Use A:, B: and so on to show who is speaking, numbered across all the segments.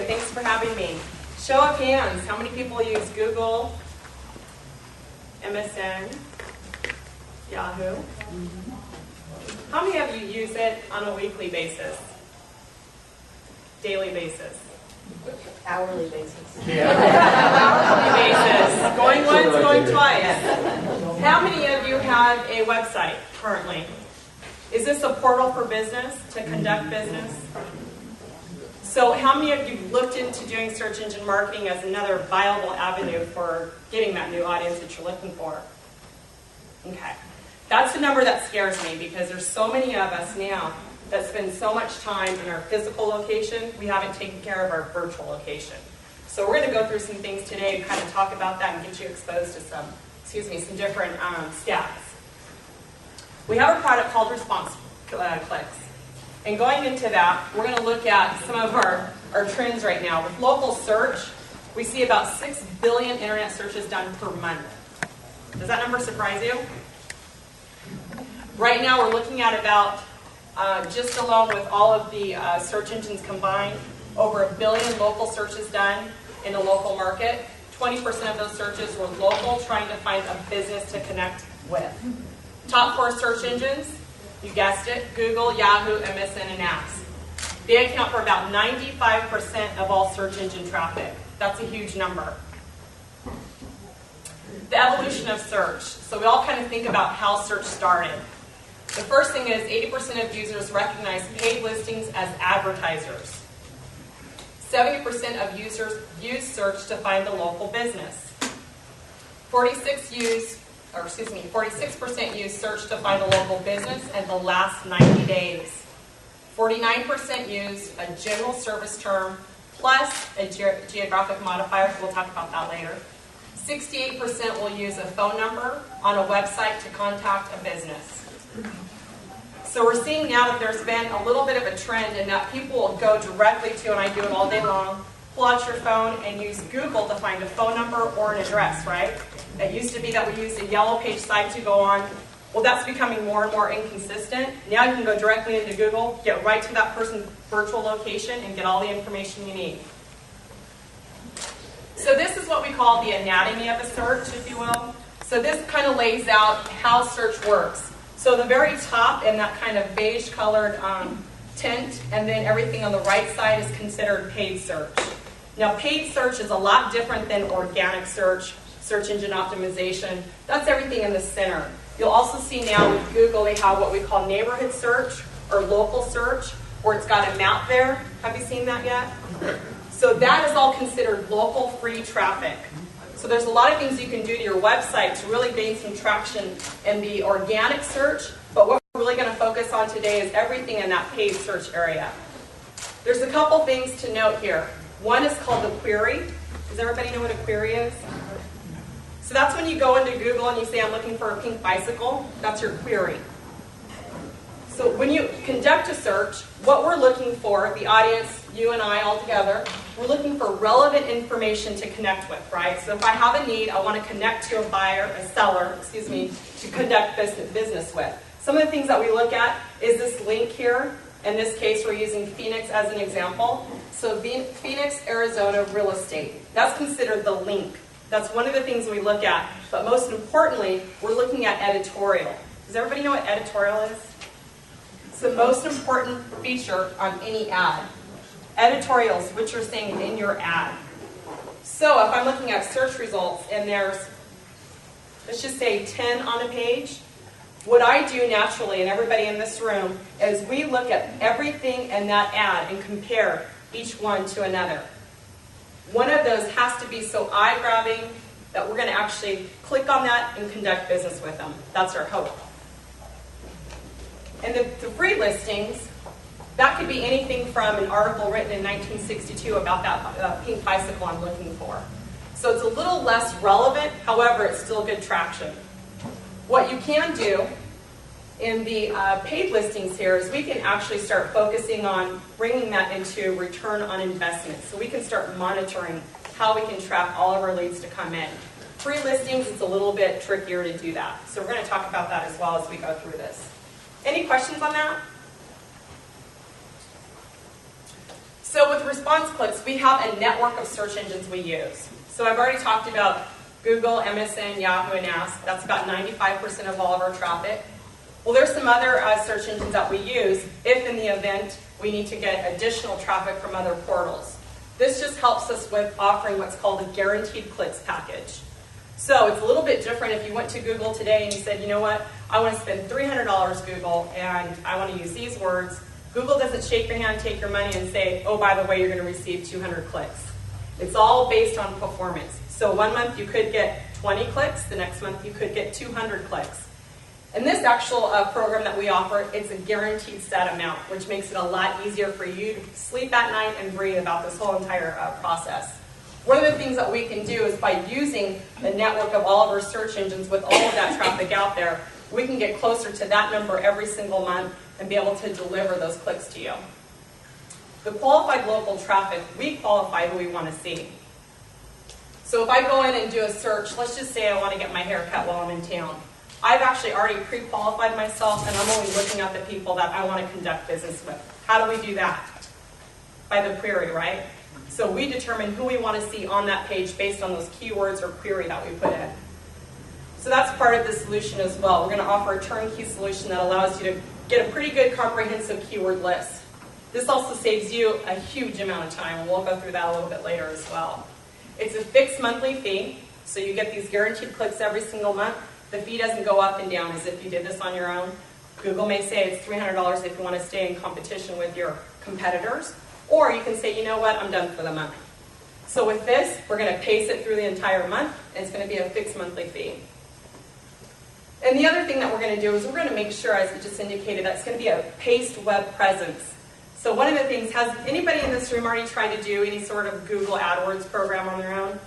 A: Thanks for having me. Show of hands, how many people use Google, MSN, Yahoo? How many of you use it on a weekly basis? Daily basis?
B: Hourly basis.
A: Hourly basis. Going once, going twice. How many of you have a website currently? Is this a portal for business, to conduct business? So how many of you looked into doing search engine marketing as another viable avenue for getting that new audience that you're looking for? Okay. That's the number that scares me, because there's so many of us now that spend so much time in our physical location, we haven't taken care of our virtual location. So we're going to go through some things today and kind of talk about that and get you exposed to some different stats. We have a product called ResponseClix. And going into that, we're going to look at some of our trends right now. With local search, we see about 6 billion internet searches done per month. Does that number surprise you? Right now, we're looking at about, just alone with all of the search engines combined, over 1 billion local searches done in the local market. 20% of those searches were local, trying to find a business to connect with. Top 4 search engines, you guessed it, Google, Yahoo, MSN, and apps. They account for about 95% of all search engine traffic. That's a huge number. The evolution of search. So we all kind of think about how search started. The first thing is 80% of users recognize paid listings as advertisers. 70% of users use search to find a local business. 46% use search to find a local business in the last 90 days. 49% use a general service term plus a geographic modifier. We'll talk about that later. 68% will use a phone number on a website to contact a business. So we're seeing now that there's been a little bit of a trend in that people will go directly to, and I do it all day long, pull out your phone and use Google to find a phone number or an address, right? It used to be that we used a yellow page site to go on. Well, that's becoming more and more inconsistent. Now you can go directly into Google, get right to that person's virtual location, and get all the information you need. So this is what we call the anatomy of a search, if you will. So this kind of lays out how search works. So the very top in that kind of beige colored tint, and then everything on the right side is considered paid search. Now paid search is a lot different than organic search, search engine optimization. That's everything in the center. You'll also see now with Google they have what we call neighborhood search or local search, where it's got a map there. Have you seen that yet? So that is all considered local free traffic. So there's a lot of things you can do to your website to really gain some traction in the organic search, but what we're really going to focus on today is everything in that paid search area. There's a couple things to note here. One is called the query. Does everybody know what a query is? So that's when you go into Google and you say, I'm looking for a pink bicycle. That's your query. So when you conduct a search, what we're looking for, the audience, you and I all together, we're looking for relevant information to connect with, right? So if I have a need, I want to connect to a seller, to conduct business with. Some of the things that we look at is this link here. In this case, we're using Phoenix as an example. So Phoenix, Arizona real estate. That's considered the link. That's one of the things we look at. But most importantly, we're looking at editorial. Does everybody know what editorial is? It's the most important feature on any ad. Editorials, what you're saying in your ad. So if I'm looking at search results and there's, let's just say 10 on a page, what I do naturally, and everybody in this room, is we look at everything in that ad and compare each one to another. One of those has to be so eye-grabbing that we're going to actually click on that and conduct business with them. That's our hope. And the free listings, that could be anything from an article written in 1962 about that pink bicycle I'm looking for. So it's a little less relevant, however, it's still good traction. What you can do in the paid listings here is we can actually start focusing on bringing that into return on investment. So we can start monitoring how we can track all of our leads to come in. Free listings, it's a little bit trickier to do that. So we're going to talk about that as well as we go through this. Any questions on that? So with ResponseClix, we have a network of search engines we use. So I've already talked about Google, MSN, Yahoo, and Ask. That's about 95% of all of our traffic. Well, there's some other search engines that we use if in the event we need to get additional traffic from other portals. This just helps us with offering what's called a guaranteed clicks package. So it's a little bit different if you went to Google today and you said, you know what, I want to spend $300 Google and I want to use these words. Google doesn't shake your hand, take your money, and say, oh, by the way, you're going to receive 200 clicks. It's all based on performance. So one month you could get 20 clicks, the next month you could get 200 clicks. In this actual program that we offer, it's a guaranteed set amount, which makes it a lot easier for you to sleep at night and breathe about this whole entire process. One of the things that we can do is by using the network of all of our search engines with all of that traffic out there, we can get closer to that number every single month and be able to deliver those clicks to you. The qualified local traffic, we qualify who we want to see. So if I go in and do a search, let's just say I want to get my hair cut while I'm in town. I've actually already pre-qualified myself and I'm only looking at the people that I want to conduct business with. How do we do that? By the query, right? So we determine who we want to see on that page based on those keywords or query that we put in. So that's part of the solution as well. We're going to offer a turnkey solution that allows you to get a pretty good comprehensive keyword list. This also saves you a huge amount of time, and we'll go through that a little bit later as well. It's a fixed monthly fee, so you get these guaranteed clicks every single month. The fee doesn't go up and down as if you did this on your own. Google may say it's $300 if you want to stay in competition with your competitors, or you can say, you know what, I'm done for the month. So with this, we're going to pace it through the entire month, and it's going to be a fixed monthly fee. And the other thing that we're going to do is we're going to make sure, as we just indicated, that it's going to be a paced web presence. So one of the things, has anybody in this room already tried to do any sort of Google AdWords program on their own?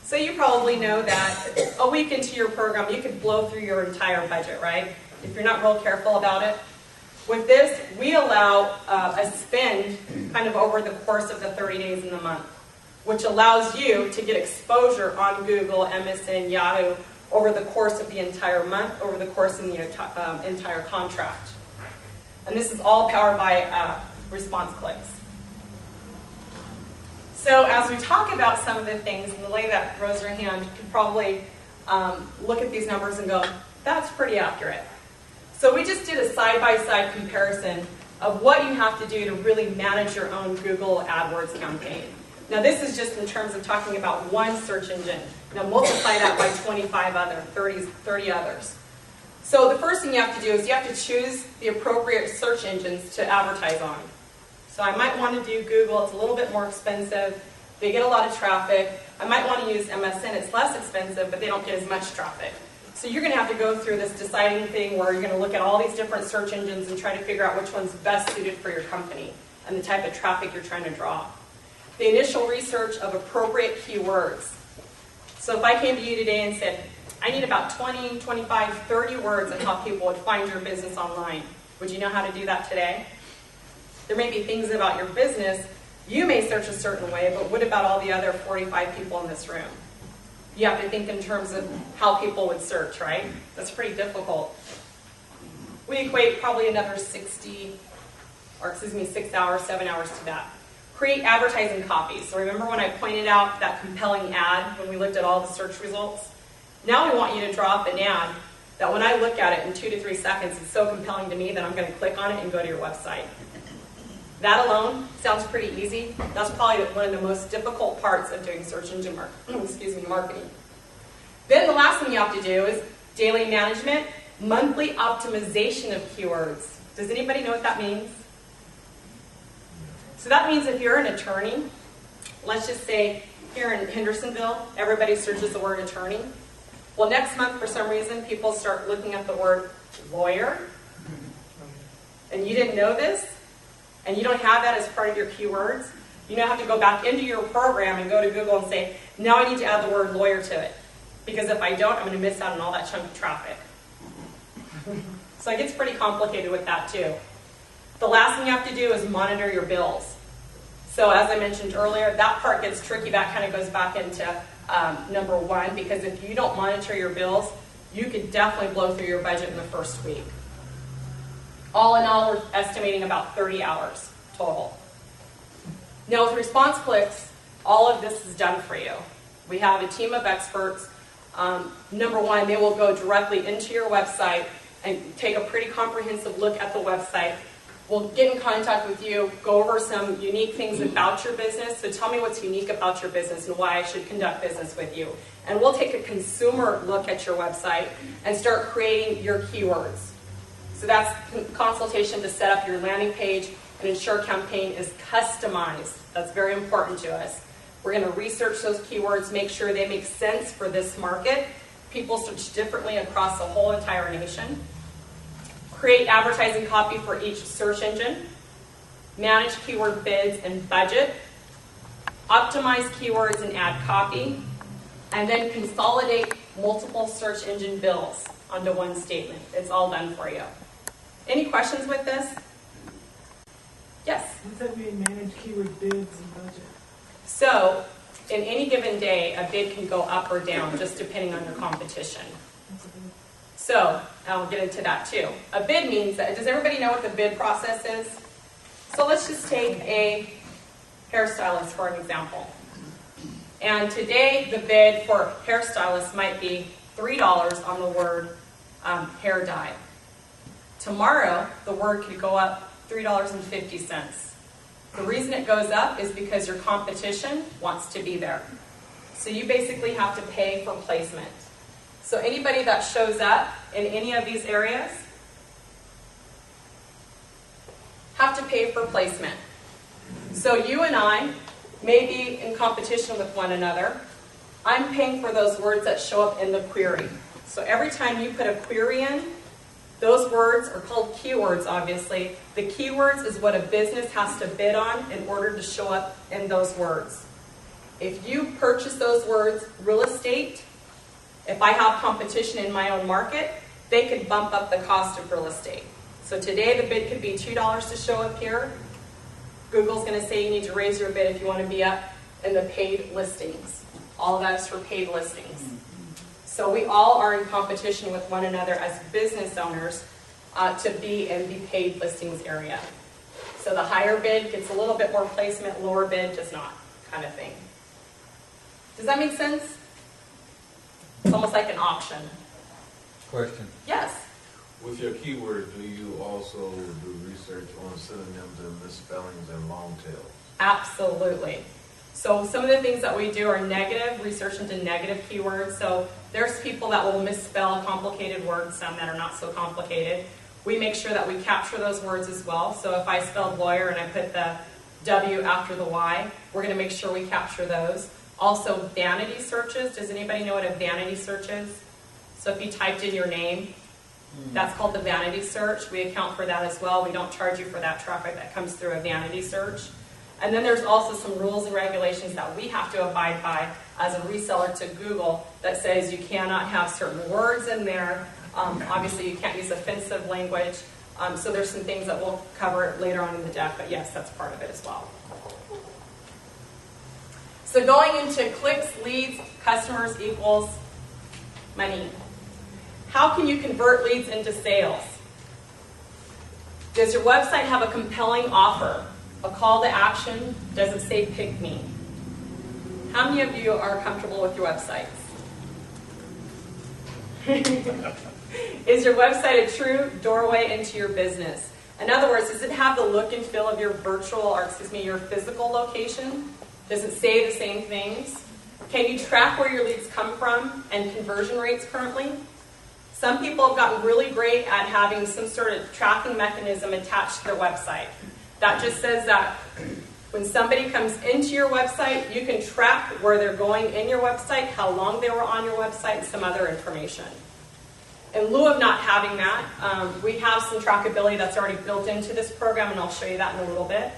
A: So you probably know that a week into your program, you could blow through your entire budget, right? If you're not real careful about it. With this, we allow a spend kind of over the course of the 30 days in the month, which allows you to get exposure on Google, MSN, Yahoo, over the course of the entire month, over the course of the entire contract. And this is all powered by ResponseClix. So as we talk about some of the things, and the lady that rose her hand could probably look at these numbers and go, that's pretty accurate. So we just did a side-by-side comparison of what you have to do to really manage your own Google AdWords campaign. Now this is just in terms of talking about one search engine. Now multiply that by 25 other, 30 others. So the first thing you have to do is you have to choose the appropriate search engines to advertise on. So I might want to do Google, it's a little bit more expensive. They get a lot of traffic. I might want to use MSN, it's less expensive, but they don't get as much traffic. So you're going to have to go through this deciding thing where you're going to look at all these different search engines and try to figure out which one's best suited for your company and the type of traffic you're trying to draw. The initial research of appropriate keywords. So if I came to you today and said, I need about 20, 25, 30 words on how people would find your business online, would you know how to do that today? There may be things about your business, you may search a certain way, but what about all the other 45 people in this room? You have to think in terms of how people would search, right? That's pretty difficult. We equate probably another 6 hours, 7 hours to that. Create advertising copy. So remember when I pointed out that compelling ad when we looked at all the search results? Now we want you to draw up an ad that when I look at it in 2 to 3 seconds, it's so compelling to me that I'm going to click on it and go to your website. That alone sounds pretty easy. That's probably one of the most difficult parts of doing search engine marketing. Then the last thing you have to do is daily management, monthly optimization of keywords. Does anybody know what that means? So that means if you're an attorney, let's just say here in Hendersonville, everybody searches the word attorney. Well, next month, for some reason, people start looking at the word lawyer, and you didn't know this, and you don't have that as part of your keywords. You now have to go back into your program and go to Google and say, now I need to add the word lawyer to it, because if I don't, I'm going to miss out on all that chunk of traffic. So it gets pretty complicated with that too. The last thing you have to do is monitor your bills. So as I mentioned earlier, that part gets tricky. That kind of goes back into number one, because if you don't monitor your bills, you could definitely blow through your budget in the first week. All in all, we're estimating about 30 hours total. Now with ResponseClix, all of this is done for you. We have a team of experts. Number one, they will go directly into your website and take a pretty comprehensive look at the website. We'll get in contact with you, go over some unique things about your business. So tell me what's unique about your business and why I should conduct business with you. And we'll take a consumer look at your website and start creating your keywords. So that's consultation to set up your landing page and ensure campaign is customized. That's very important to us. We're going to research those keywords, make sure they make sense for this market. People search differently across the whole entire nation. Create advertising copy for each search engine. Manage keyword bids and budget. Optimize keywords and add copy. And then consolidate multiple search engine bills onto one statement. It's all done for you. Any questions with this? Yes?
C: What does that mean, manage keyword bids and budget?
A: So, in any given day, a bid can go up or down, just depending on your competition. So, I'll get into that too. A bid means that, does everybody know what the bid process is? So let's just take a hairstylist for an example. And today, the bid for hairstylist might be $3 on the word hair dye. Tomorrow, the word could go up $3.50. The reason it goes up is because your competition wants to be there. So you basically have to pay for placement. So anybody that shows up in any of these areas have to pay for placement. So you and I may be in competition with one another. I'm paying for those words that show up in the query. So every time you put a query in, those words are called keywords, obviously. The keywords is what a business has to bid on in order to show up in those words. If you purchase those words, real estate, if I have competition in my own market, they could bump up the cost of real estate. So today the bid could be $2 to show up here. Google's going to say you need to raise your bid if you want to be up in the paid listings. All of that is for paid listings. So we all are in competition with one another as business owners to be in the paid listings area. So the higher bid gets a little bit more placement, lower bid does not, kind of thing. Does that make sense? It's almost like an auction.
D: Question.
A: Yes.
D: With your keyword, do you also do research on synonyms and misspellings and long tails?
A: Absolutely. So some of the things that we do are negative, research into negative keywords. So there's people that will misspell complicated words, some that are not so complicated. We make sure that we capture those words as well. So if I spelled lawyer and I put the W after the Y, we're going to make sure we capture those. Also, vanity searches. Does anybody know what a vanity search is? So if you typed in your name, that's called the vanity search. We account for that as well. We don't charge you for that traffic that comes through a vanity search. And then there's also some rules and regulations that we have to abide by as a reseller to Google that says you cannot have certain words in there. Obviously, you can't use offensive language. So there's some things that we'll cover later on in the deck, but yes, that's part of it as well. So going into clicks, leads, customers equals money. How can you convert leads into sales? Does your website have a compelling offer? A call to action? Does it say pick me? How many of you are comfortable with your websites? Is your website a true doorway into your business? In other words, does it have the look and feel of your your physical location? Does it say the same things? Can you track where your leads come from and conversion rates currently? Some people have gotten really great at having some sort of tracking mechanism attached to their website. That just says that when somebody comes into your website, you can track where they're going in your website, how long they were on your website, and some other information. In lieu of not having that, we have some trackability that's already built into this program, and I'll show you that in a little bit.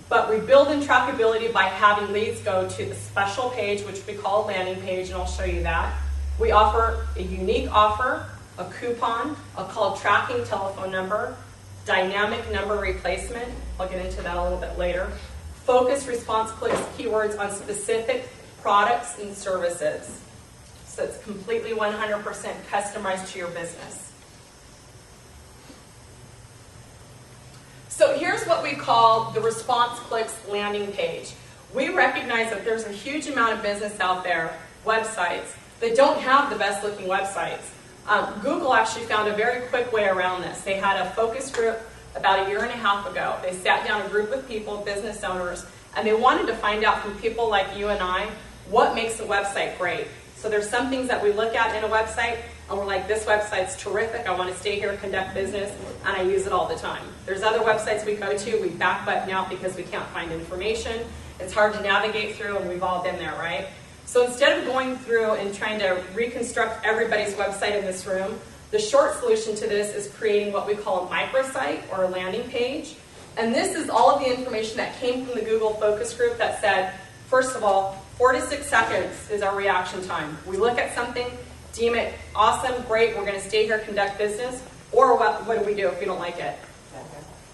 A: But we build in trackability by having leads go to the special page, which we call a landing page, and I'll show you that. We offer a unique offer, a coupon, a call tracking telephone number, dynamic number replacement. I'll get into that a little bit later. Focus ResponseClix keywords on specific products and services. So it's completely 100% customized to your business. So here's what we call the ResponseClix landing page. We recognize that there's a huge amount of business out there, websites, that don't have the best looking websites. Google actually found a very quick way around this. They had a focus group about 1.5 years ago. They sat down a group of people, business owners, and they wanted to find out from people like you and I what makes a website great. So there's some things that we look at in a website and we're like, this website's terrific, I want to stay here, conduct business, and I use it all the time. There's other websites we go to, we back button out because we can't find information. It's hard to navigate through, and we've all been there, right? So instead of going through and trying to reconstruct everybody's website in this room, the short solution to this is creating what we call a microsite or a landing page. And this is all of the information that came from the Google focus group that said, first of all, 4 to 6 seconds is our reaction time. We look at something, deem it awesome, great, we're going to stay here, conduct business, or what do we do if we don't like it?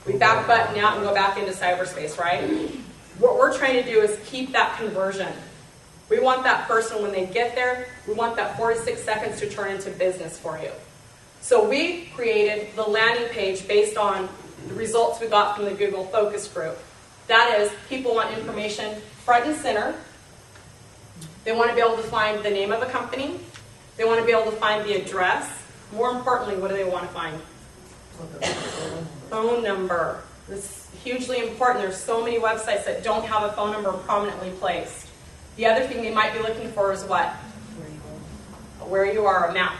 A: We back button out and go back into cyberspace, right? What we're trying to do is keep that conversion. We want that person, when they get there, we want that 4 to 6 seconds to turn into business for you. So we created the landing page based on the results we got from the Google focus group. That is, people want information front and center. They want to be able to find the name of a company. They want to be able to find the address. More importantly, what do they want to find? Phone number. This is hugely important. There's so many websites that don't have a phone number prominently placed. The other thing they might be looking for is what? Where you are, a map.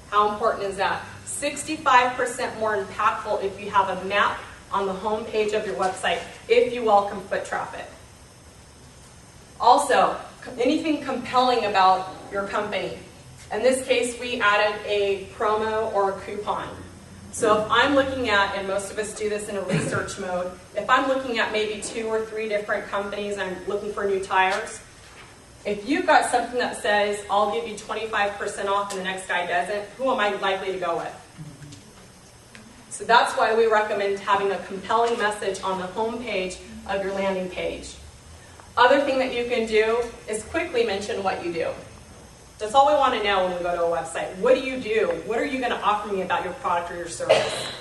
A: How important is that? 65% more impactful if you have a map on the home page of your website, if you welcome foot traffic. Also, anything compelling about your company. In this case, we added a promo or a coupon. So if I'm looking at, and most of us do this in a research mode, if I'm looking at maybe 2 or 3 different companies and I'm looking for new tires, if you've got something that says, I'll give you 25% off and the next guy doesn't, who am I likely to go with? So that's why we recommend having a compelling message on the home page of your landing page. Other thing that you can do is quickly mention what you do. That's all we want to know when we go to a website. What do you do? What are you going to offer me about your product or your service?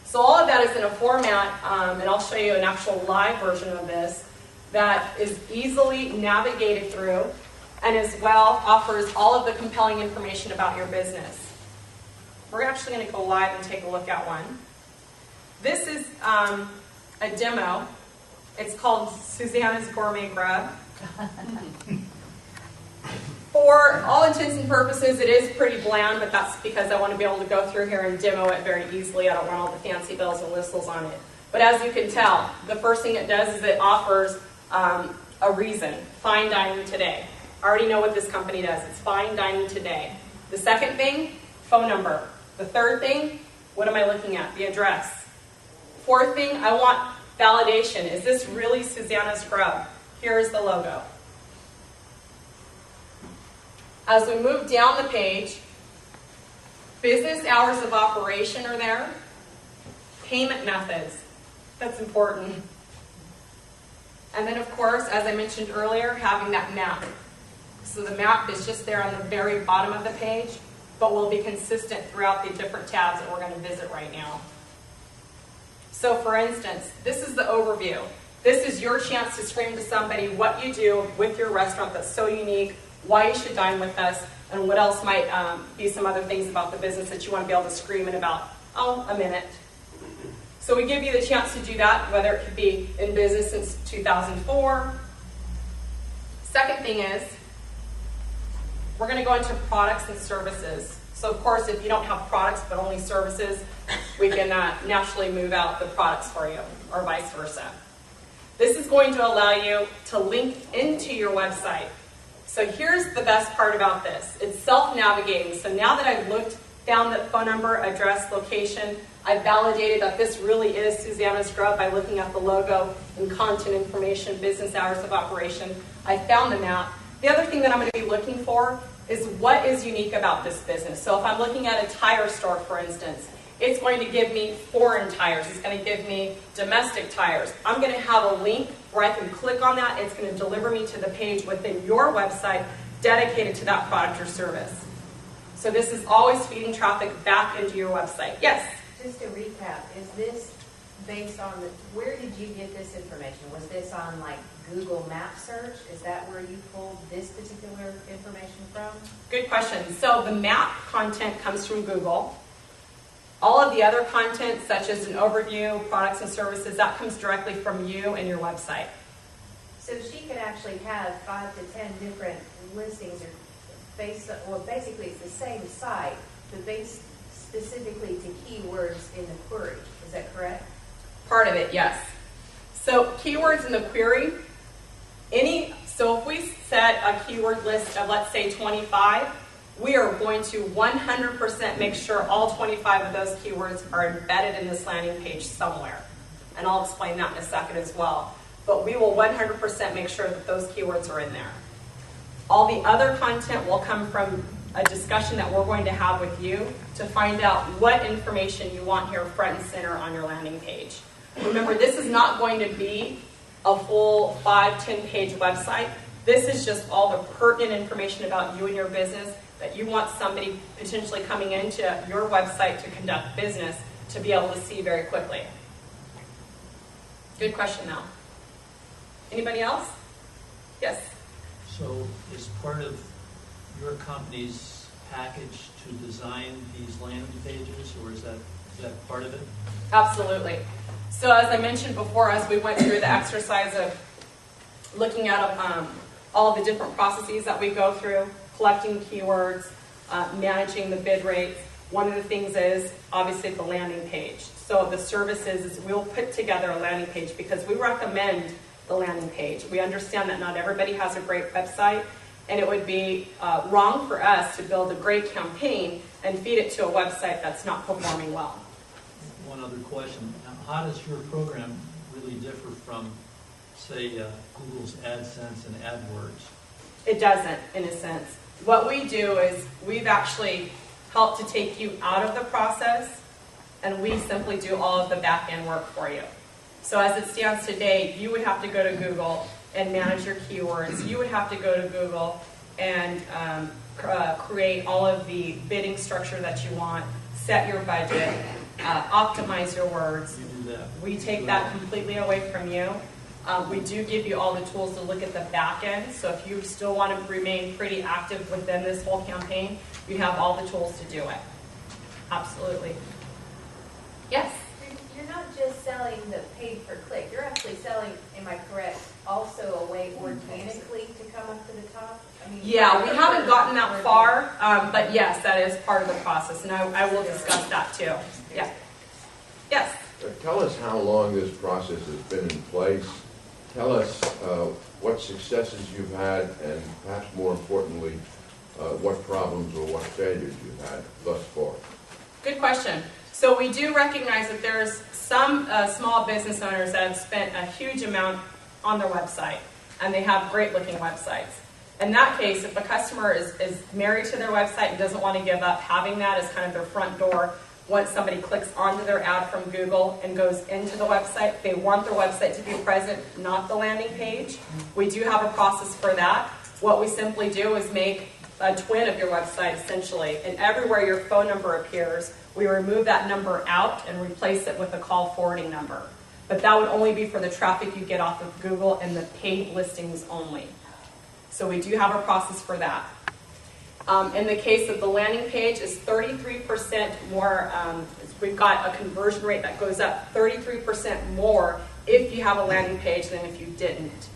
A: So all of that is in a format, and I'll show you an actual live version of this, that is easily navigated through and as well offers all of the compelling information about your business. We're actually going to go live and take a look at one. This is a demo. It's called Susanna's Gourmet Grub. For all intents and purposes, it is pretty bland, but that's because I want to be able to go through here and demo it very easily. I don't want all the fancy bells and whistles on it. But as you can tell, the first thing it does is it offers a reason, fine dining today. I already know what this company does. It's fine dining today. The second thing, phone number. The third thing, what am I looking at? The address. Fourth thing, I want validation. Is this really Susanna's Grub? Here is the logo. As we move down the page, business hours of operation are there. Payment methods. That's important. And then, of course, as I mentioned earlier, having that map. So the map is just there on the very bottom of the page, but will be consistent throughout the different tabs that we're going to visit right now. So for instance, this is the overview. This is your chance to scream to somebody what you do with your restaurant that's so unique, why you should dine with us, and what else might be some other things about the business that you want to be able to scream in about, a minute. So we give you the chance to do that, whether it could be in business since 2004. Second thing is, we're going to go into products and services. So of course, if you don't have products but only services, we can naturally move out the products for you, or vice versa. This is going to allow you to link into your website. So here's the best part about this. It's self-navigating. So now that I've looked, found the phone number, address, location, I've validated that this really is Susanna's Grub by looking at the logo and content information, business hours of operation. I found the map. The other thing that I'm going to be looking for is what is unique about this business. So if I'm looking at a tire store, for instance, it's going to give me foreign tires. It's going to give me domestic tires. I'm going to have a link where I can click on that. It's going to deliver me to the page within your website dedicated to that product or service. So this is always feeding traffic back into your website. Yes?
B: Just to recap, is this based on, where did you get this information? Was this on like Google Map search? Is that where you pulled this particular information from?
A: Good question. So the map content comes from Google. All of the other content, such as an overview, products and services, that comes directly from you and your website.
B: So she could actually have 5 to 10 different listings, or basically it's the same site, but based specifically to keywords in the query. Is that correct?
A: Part of it, yes. So keywords in the query, so if we set a keyword list of, let's say, 25, we are going to 100% make sure all 25 of those keywords are embedded in this landing page somewhere. And I'll explain that in a second as well. But we will 100% make sure that those keywords are in there. All the other content will come from a discussion that we're going to have with you to find out what information you want here front and center on your landing page. Remember, this is not going to be a full 5-10 page website. This is just all the pertinent information about you and your business that you want somebody potentially coming into your website to conduct business to be able to see very quickly. Good question now. Anybody else? Yes?
E: So is part of your company's package to design these landing pages, or is that part of it?
A: Absolutely. So as I mentioned before, as we went through the exercise of looking at all the different processes that we go through, collecting keywords, managing the bid rates, one of the things is obviously the landing page. So the services is we'll put together a landing page because we recommend the landing page. We understand that not everybody has a great website, and it would be wrong for us to build a great campaign and feed it to a website that's not performing well.
E: One other question. Now, how does your program really differ from, say, Google's AdSense and AdWords?
A: It doesn't, in a sense. What we do is we've actually helped to take you out of the process, and we simply do all of the back-end work for you. So as it stands today, you would have to go to Google and manage your keywords. You would have to go to Google and create all of the bidding structure that you want, set your budget, optimize your words.
E: You do that.
A: We take that completely away from you. We do give you all the tools to look at the back end. So if you still want to remain pretty active within this whole campaign, you have all the tools to do it. Absolutely. Yes?
B: You're not just selling the paid per click. You're actually selling, am I correct, also a way organically to come up to the top? I mean,
A: Yeah, we haven't gotten that far, but yes, that is part of the process, and I will discuss that too. Yeah. Yes?
F: Tell us how long this process has been in place. Tell us what successes you've had, and perhaps more importantly, what problems or what failures you've had thus far.
A: Good question. So we do recognize that there's some small business owners that have spent a huge amount on their website, and they have great looking websites. In that case, if a customer is married to their website and doesn't want to give up having that as kind of their front door, once somebody clicks onto their ad from Google and goes into the website, they want their website to be present, not the landing page. We do have a process for that. What we simply do is make a twin of your website, essentially, and everywhere your phone number appears, we remove that number out and replace it with a call forwarding number. But that would only be for the traffic you get off of Google and the paid listings only. So we do have a process for that. In the case of the landing page, is 33% more, we've got a conversion rate that goes up 33% more if you have a landing page than if you didn't.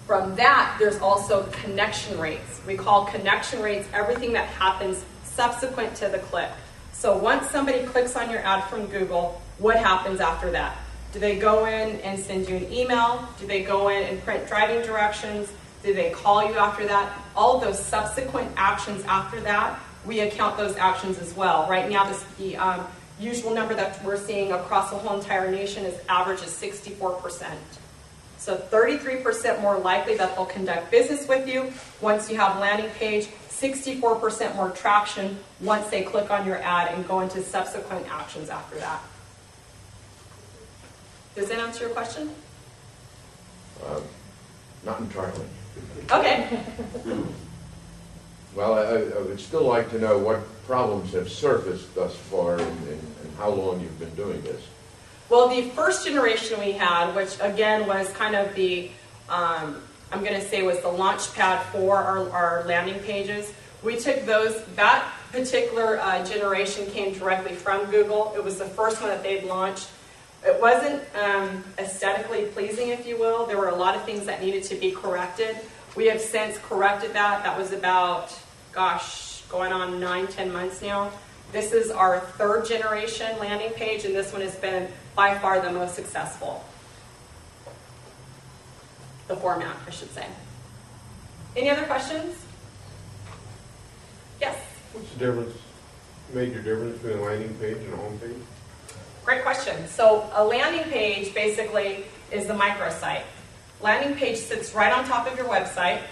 A: From that, there's also connection rates. We call connection rates everything that happens subsequent to the click. So once somebody clicks on your ad from Google, what happens after that? Do they go in and send you an email? Do they go in and print driving directions? Do they call you after that? All of those subsequent actions after that, we account those actions as well. Right now, the usual number that we're seeing across the whole entire nation is average is 64%. So 33% more likely that they'll conduct business with you once you have a landing page, 64% more traction once they click on your ad and go into subsequent actions after that. Does that answer your question?
F: Not entirely.
A: Okay.
F: Well, I would still like to know what problems have surfaced thus far and how long you've been doing this.
A: Well, the first generation we had, which again was kind of the, I'm going to say was the launch pad for our landing pages, we took those, that particular generation came directly from Google. It was the first one that they'd launched. It wasn't aesthetically pleasing, if you will. There were a lot of things that needed to be corrected. We have since corrected that. That was about, gosh, going on 9-10 months now. This is our third generation landing page, and this one has been by far the most successful. The format, I should say. Any other questions? Yes?
G: What's the difference, major difference between a landing page and a home page?
A: Great question. So a landing page basically is the microsite. Landing page sits right on top of your website,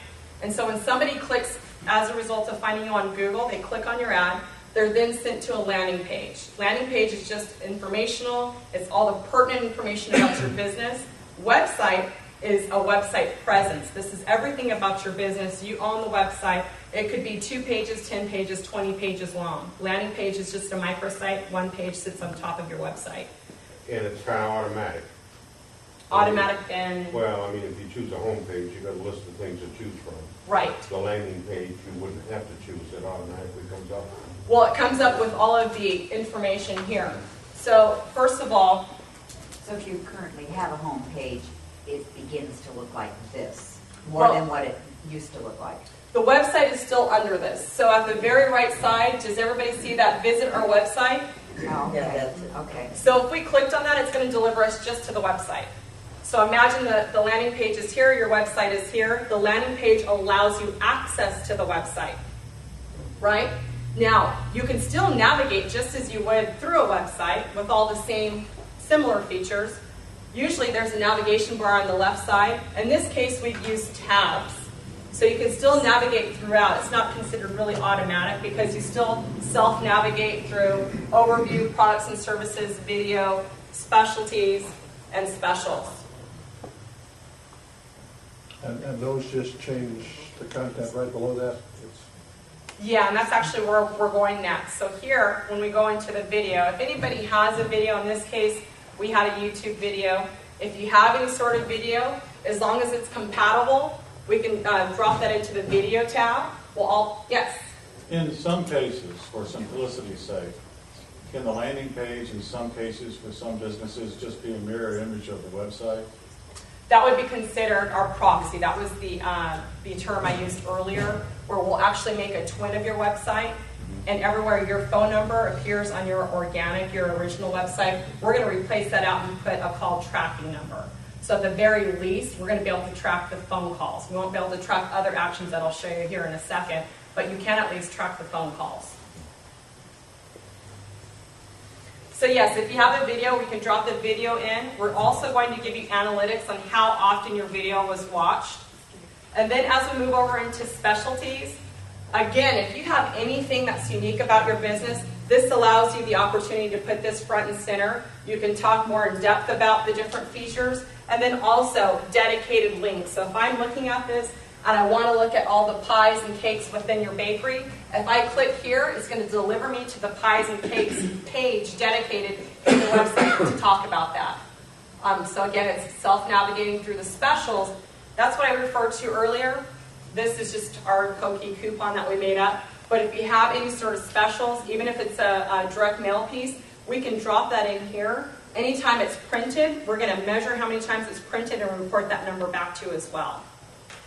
A: and so when somebody clicks as a result of finding you on Google, they click on your ad, they're then sent to a landing page. Landing page is just informational. It's all the pertinent information about your business. Website is a website presence. This is everything about your business. You own the website. It could be 2 pages, 10 pages, 20 pages long. Landing page is just a microsite. One page sits on top of your website.
G: And it's kind of automatic.
A: Automatic and...
G: Well, I mean, if you choose a home page, you got a list of things to choose from.
A: Right.
G: The landing page, you wouldn't have to choose. It automatically comes up.
A: Well, it comes up with all of the information here. So, first of all...
H: So if you currently have a home page, it begins to look like this, more than what it used to look like.
A: The website is still under this. So at the very right side, does everybody see that visit our website?
H: Oh, okay. Okay.
A: So if we clicked on that, it's going to deliver us just to the website. So imagine the landing page is here, your website is here. The landing page allows you access to the website, right? Now, you can still navigate just as you would through a website with all the same similar features. Usually there's a navigation bar on the left side. In this case, we've used tabs. So you can still navigate throughout. It's not considered really automatic because you still self-navigate through overview, products and services, video, specialties, and specials.
I: And those just change the content right below that?
A: Yeah, and that's actually where we're going next. So here, when we go into the video, if anybody has a video, in this case, we had a YouTube video. If you have any sort of video, as long as it's compatible, we can drop that into the video tab. Yes?
J: In some cases, for simplicity's sake, can the landing page, in some cases, for some businesses, just be a mirror image of the website?
A: That would be considered our proxy. That was the term I used earlier, where we'll actually make a twin of your website, and everywhere your phone number appears on your organic, your original website, we're going to replace that out and put a call tracking number. So at the very least, we're going to be able to track the phone calls. We won't be able to track other actions that I'll show you here in a second, but you can at least track the phone calls. So yes, if you have a video, we can drop the video in. We're also going to give you analytics on how often your video was watched. And then as we move over into specialties, again, if you have anything that's unique about your business, this allows you the opportunity to put this front and center. You can talk more in depth about the different features, and then also dedicated links. So if I'm looking at this and I want to look at all the pies and cakes within your bakery, if I click here, it's going to deliver me to the pies and cakes page dedicated to the website to talk about that. So again, it's self-navigating through the specials. That's what I referred to earlier. This is just our cookie coupon that we made up. But if you have any sort of specials, even if it's a direct mail piece, we can drop that in here. Anytime it's printed, we're going to measure how many times it's printed and report that number back to you as well.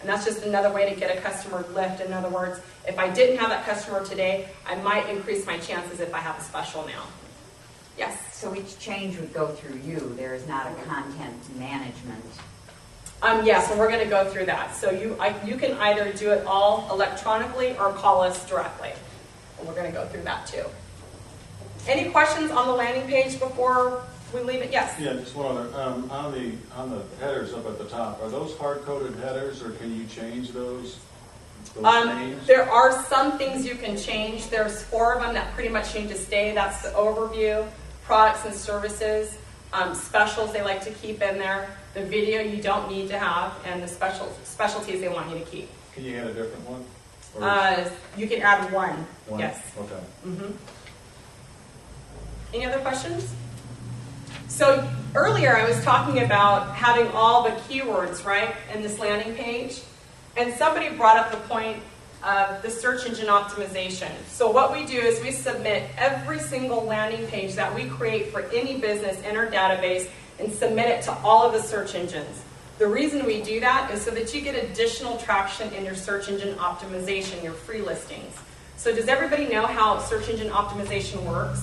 A: And that's just another way to get a customer lift. In other words, if I didn't have that customer today, I might increase my chances if I have a special now. Yes?
H: So each change would go through you. There is not a content management.
A: Yes, and we're going to go through that. So you can either do it all electronically or call us directly. And we're going to go through that too. Any questions on the landing page before we leave it? Yes?
J: Yeah, just one other. On the headers up at the top, are those hard-coded headers, or can you change those names?
A: There are some things you can change. There's 4 of them that pretty much need to stay. That's the overview, products and services, specials they like to keep in there. The video you don't need to have, and the specialties they want you to keep.
J: Can you add a different one?
A: You can add one.
J: One?
A: Yes.
J: Okay.
A: Any other questions? So earlier I was talking about having all the keywords, right, in this landing page. And somebody brought up the point of the search engine optimization. So what we do is we submit every single landing page that we create for any business in our database and submit it to all of the search engines. The reason we do that is so that you get additional traction in your search engine optimization, your free listings. So does everybody know how search engine optimization works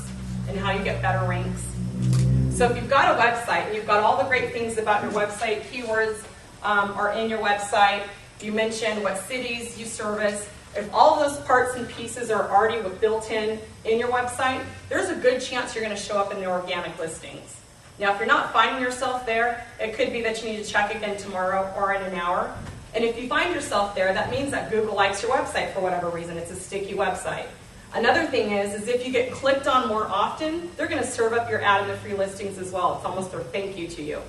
A: and how you get better ranks? So if you've got a website and you've got all the great things about your website, keywords are in your website, you mentioned what cities you service, if all of those parts and pieces are already built in your website, there's a good chance you're going to show up in the organic listings. Now if you're not finding yourself there, it could be that you need to check again tomorrow or in an hour. And if you find yourself there, that means that Google likes your website for whatever reason. It's a sticky website. Another thing is if you get clicked on more often, they're going to serve up your ad in the free listings as well. It's almost their thank you to you.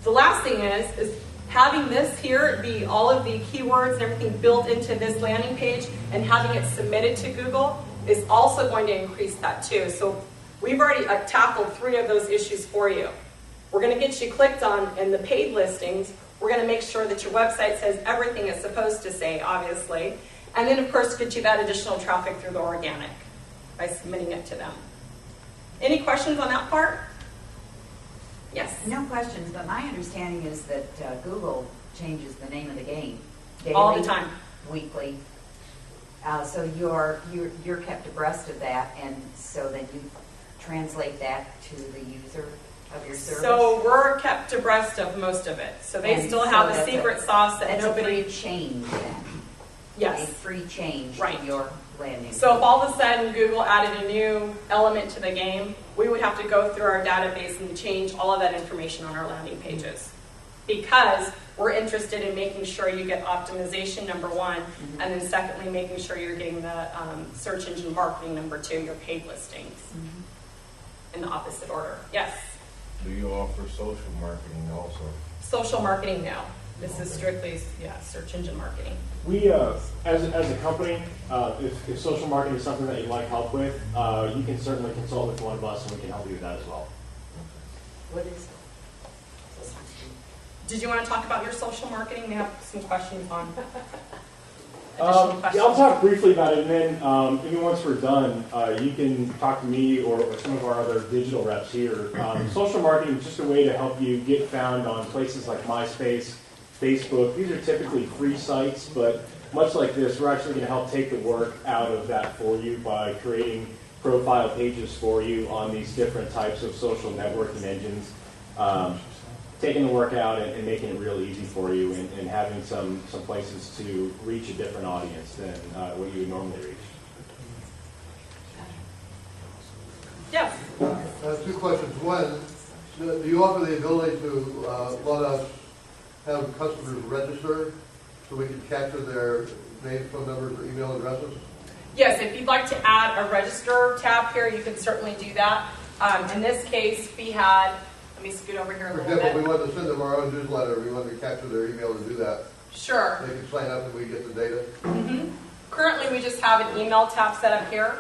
A: The last thing is having this here be all of the keywords and everything built into this landing page and having it submitted to Google is also going to increase that too. So we've already tackled 3 of those issues for you. We're going to get you clicked on in the paid listings. We're going to make sure that your website says everything it's supposed to say, obviously. And then, of course, get you that additional traffic through the organic by submitting it to them. Any questions on that part? Yes?
H: No questions, but my understanding is that Google changes the name of the game daily,
A: All the time.
H: weekly. So you're kept abreast of that, and so then you translate that to the user of your service.
A: So we're kept abreast of most of it. So they
H: And
A: still
H: so
A: have the
H: that's
A: secret sauce that
H: that's
A: nobody...
H: a free change then. A
A: Yes.
H: free change
A: Right.
H: to your landing.
A: So if all of a sudden Google added a new element to the game, we would have to go through our database and change all of that information on our landing pages. Because we're interested in making sure you get optimization, number 1, and then secondly, making sure you're getting the search engine marketing, number 2, your paid listings, in the opposite order. Yes?
D: Do you offer social marketing also?
A: Social marketing, no. This is strictly, search engine marketing.
K: We, as a company, if social marketing is something that you'd like help with, you can certainly consult with one of us and we can help you with that as well.
H: What is
A: Did you want to talk about your social marketing? We have some questions on
K: Yeah,
A: additional questions.
K: I'll talk briefly about it, and then maybe once we're done, you can talk to me or some of our other digital reps here. Social marketing is just a way to help you get found on places like MySpace, Facebook. These are typically free sites, but much like this, we're actually going to help take the work out of that for you by creating profile pages for you on these different types of social networking engines. Taking the work out and making it real easy for you and having some places to reach a different audience than what you would normally reach.
A: Yes.
I: 2 questions. One, do you offer the ability to let us have customers register so we can capture their names, phone numbers, or email addresses?
A: Yes, if you'd like to add a register tab here, you can certainly do that. In this case, we had, let me scoot over here a
I: For
A: little
I: example, we
A: bit.
I: wanted to send them our own newsletter. We wanted to capture their email to do that.
A: Sure.
I: They can sign up and we get the data.
A: Currently, we just have an email tab set up here,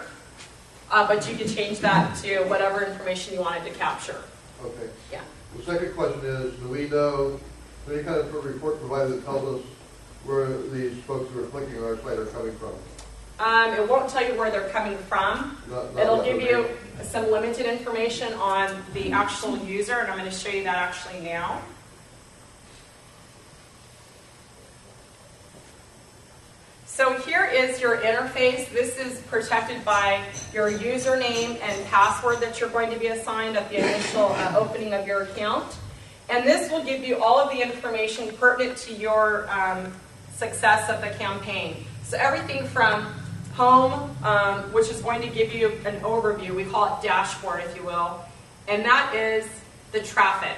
A: but you can change that to whatever information you wanted to capture.
I: Okay.
A: Yeah.
I: The second question is, do we know, any kind of report provided that tells us where these folks who are clicking on our site are coming from?
A: It won't tell you where they're coming from.
I: Not
A: It'll
I: yet,
A: give you some limited information on the actual user, and I'm going to show you that actually now. So here is your interface. This is protected by your username and password that you're going to be assigned at the initial opening of your account. And this will give you all of the information pertinent to your success of the campaign. So everything from home, which is going to give you an overview. We call it dashboard, if you will. And that is the traffic.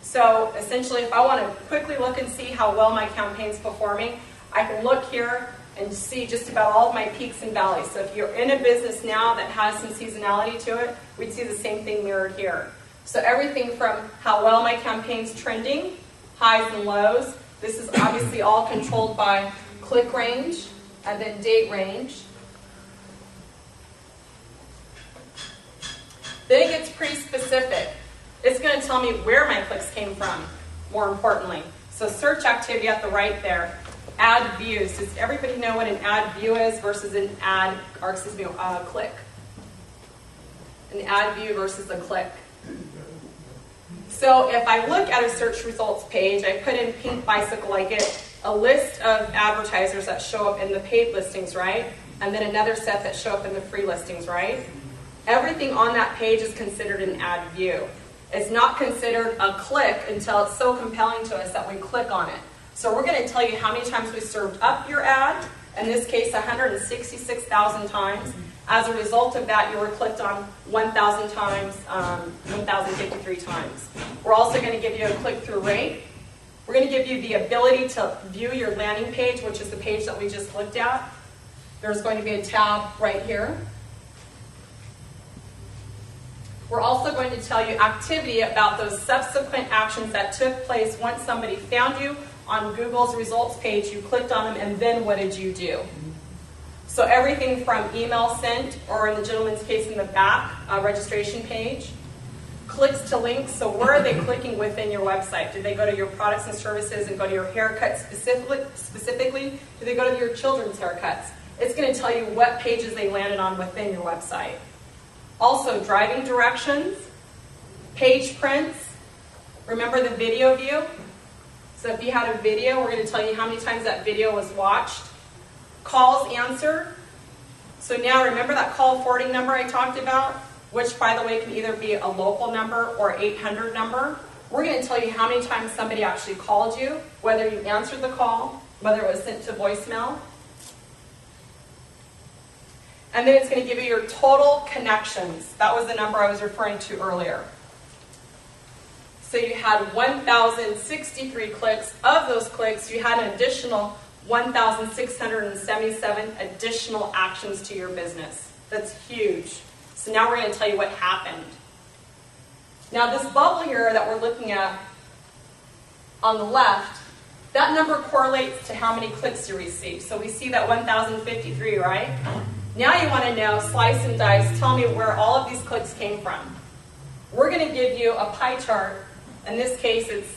A: So essentially, if I want to quickly look and see how well my campaign's performing, I can look here and see just about all of my peaks and valleys. So if you're in a business now that has some seasonality to it, we'd see the same thing mirrored here. So everything from how well my campaign's trending, highs and lows. This is obviously all controlled by click range and then date range. Then it gets pretty specific. It's going to tell me where my clicks came from, more importantly. So search activity at the right there. Ad views. Does everybody know what an ad view is versus an ad, or excuse me, a click? An ad view versus a click. So if I look at a search results page, I put in pink bicycle, I get a list of advertisers that show up in the paid listings, right? And then another set that show up in the free listings, right? Everything on that page is considered an ad view. It's not considered a click until it's so compelling to us that we click on it. So we're going to tell you how many times we served up your ad. In this case, 166,000 times. As a result of that, you were clicked on 1,000 times, 1,053 times. We're also going to give you a click-through rate. We're going to give you the ability to view your landing page, which is the page that we just looked at. There's going to be a tab right here. We're also going to tell you activity about those subsequent actions that took place once somebody found you on Google's results page. You clicked on them, and then what did you do? So everything from email sent, or in the gentleman's case in the back, registration page, clicks to links. So where are they clicking within your website? Do they go to your products and services and go to your haircut specifically? Do they go to your children's haircuts? It's going to tell you what pages they landed on within your website. Also, driving directions, page prints. Remember the video view? So if you had a video, we're going to tell you how many times that video was watched. Calls answered. So now remember that call forwarding number I talked about, which by the way can either be a local number or 800 number. We're going to tell you how many times somebody actually called you, whether you answered the call, whether it was sent to voicemail. And then it's going to give you your total connections. That was the number I was referring to earlier. So you had 1,063 clicks. Of those clicks, you had an additional 1,677 additional actions to your business. That's huge. So now we're going to tell you what happened. Now this bubble here that we're looking at on the left, that number correlates to how many clicks you received. So we see that 1,053, right? Now you want to know, slice and dice, tell me where all of these clicks came from. We're going to give you a pie chart. In this case, it's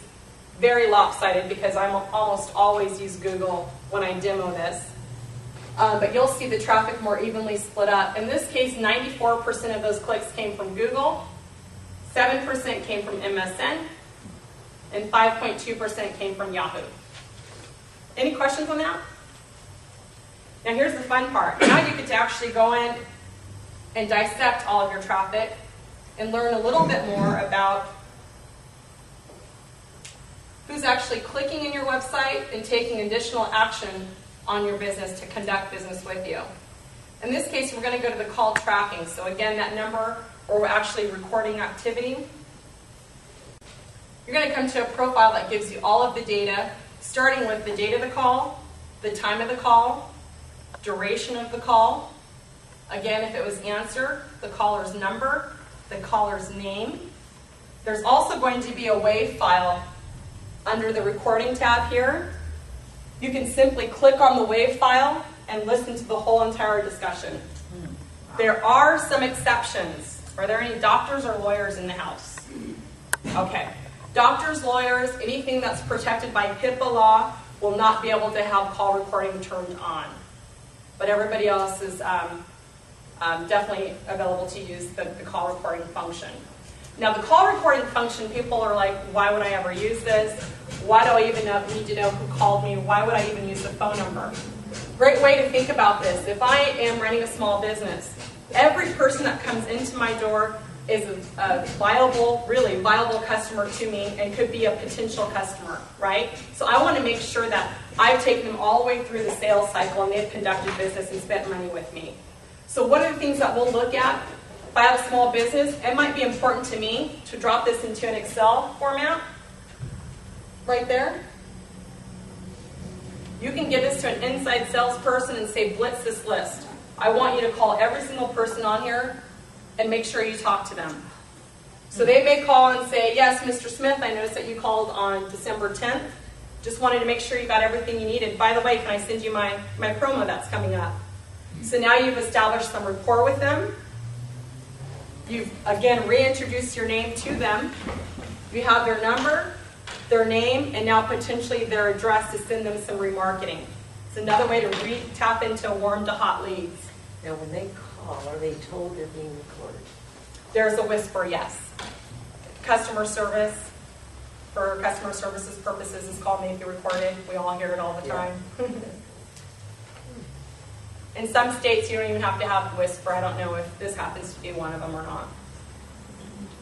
A: very lopsided because I almost always use Google when I demo this. But you'll see the traffic more evenly split up. In this case, 94% of those clicks came from Google, 7% came from MSN, and 5.2% came from Yahoo. Any questions on that? Now here's the fun part. Now you get to actually go in and dissect all of your traffic and learn a little bit more about who's actually clicking in your website and taking additional action on your business to conduct business with you. In this case, we're going to go to the call tracking. So again, that number, or we're actually recording activity. You're going to come to a profile that gives you all of the data, starting with the date of the call, the time of the call, duration of the call. Again, if it was answered, the caller's number, the caller's name. There's also going to be a WAV file under the recording tab here. You can simply click on the WAV file and listen to the whole entire discussion. There are some exceptions. Are there any doctors or lawyers in the house? Okay. Doctors, lawyers, anything that's protected by HIPAA law will not be able to have call recording turned on. But everybody else is definitely available to use the call recording function. Now the call recording function, people are like, why would I ever use this? Why do I even need to know who called me? Why would I even use the phone number? Great way to think about this. If I am running a small business, every person that comes into my door is a viable, really viable customer to me and could be a potential customer, right? So I want to make sure that I've taken them all the way through the sales cycle and they've conducted business and spent money with me. So what are the things that we'll look at? If I have a small business, it might be important to me to drop this into an Excel format, right there. You can give this to an inside salesperson and say, blitz this list. I want you to call every single person on here and make sure you talk to them. So they may call and say, yes, Mr. Smith, I noticed that you called on December 10th. Just wanted to make sure you got everything you needed. By the way, can I send you my promo that's coming up? So now you've established some rapport with them. You've, again, reintroduced your name to them. You have their number, their name, and now potentially their address to send them some remarketing. It's another way to tap into warm to hot leads.
L: Now, when they call, are they told they're being recorded?
A: There's a whisper, yes. Customer service, for customer services purposes, this call may be recorded. We all hear it all the time. In some states, you don't even have to have whisper. I don't know if this happens to be one of them or not.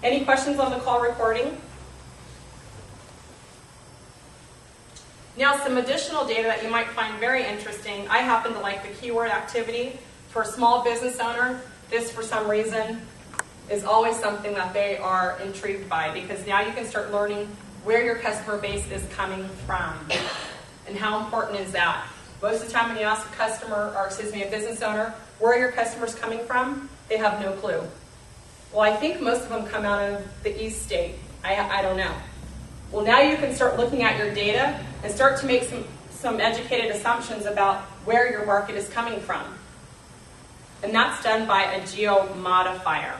A: Any questions on the call recording? Now, some additional data that you might find very interesting. I happen to like the keyword activity. For a small business owner, this, for some reason, is always something that they are intrigued by, because now you can start learning where your customer base is coming from. And how important is that? Most of the time when you ask a customer, or excuse me, a business owner, where are your customers coming from? They have no clue. Well, I think most of them come out of the East State. I don't know. Well, now you can start looking at your data and start to make some educated assumptions about where your market is coming from. And that's done by a geo-modifier.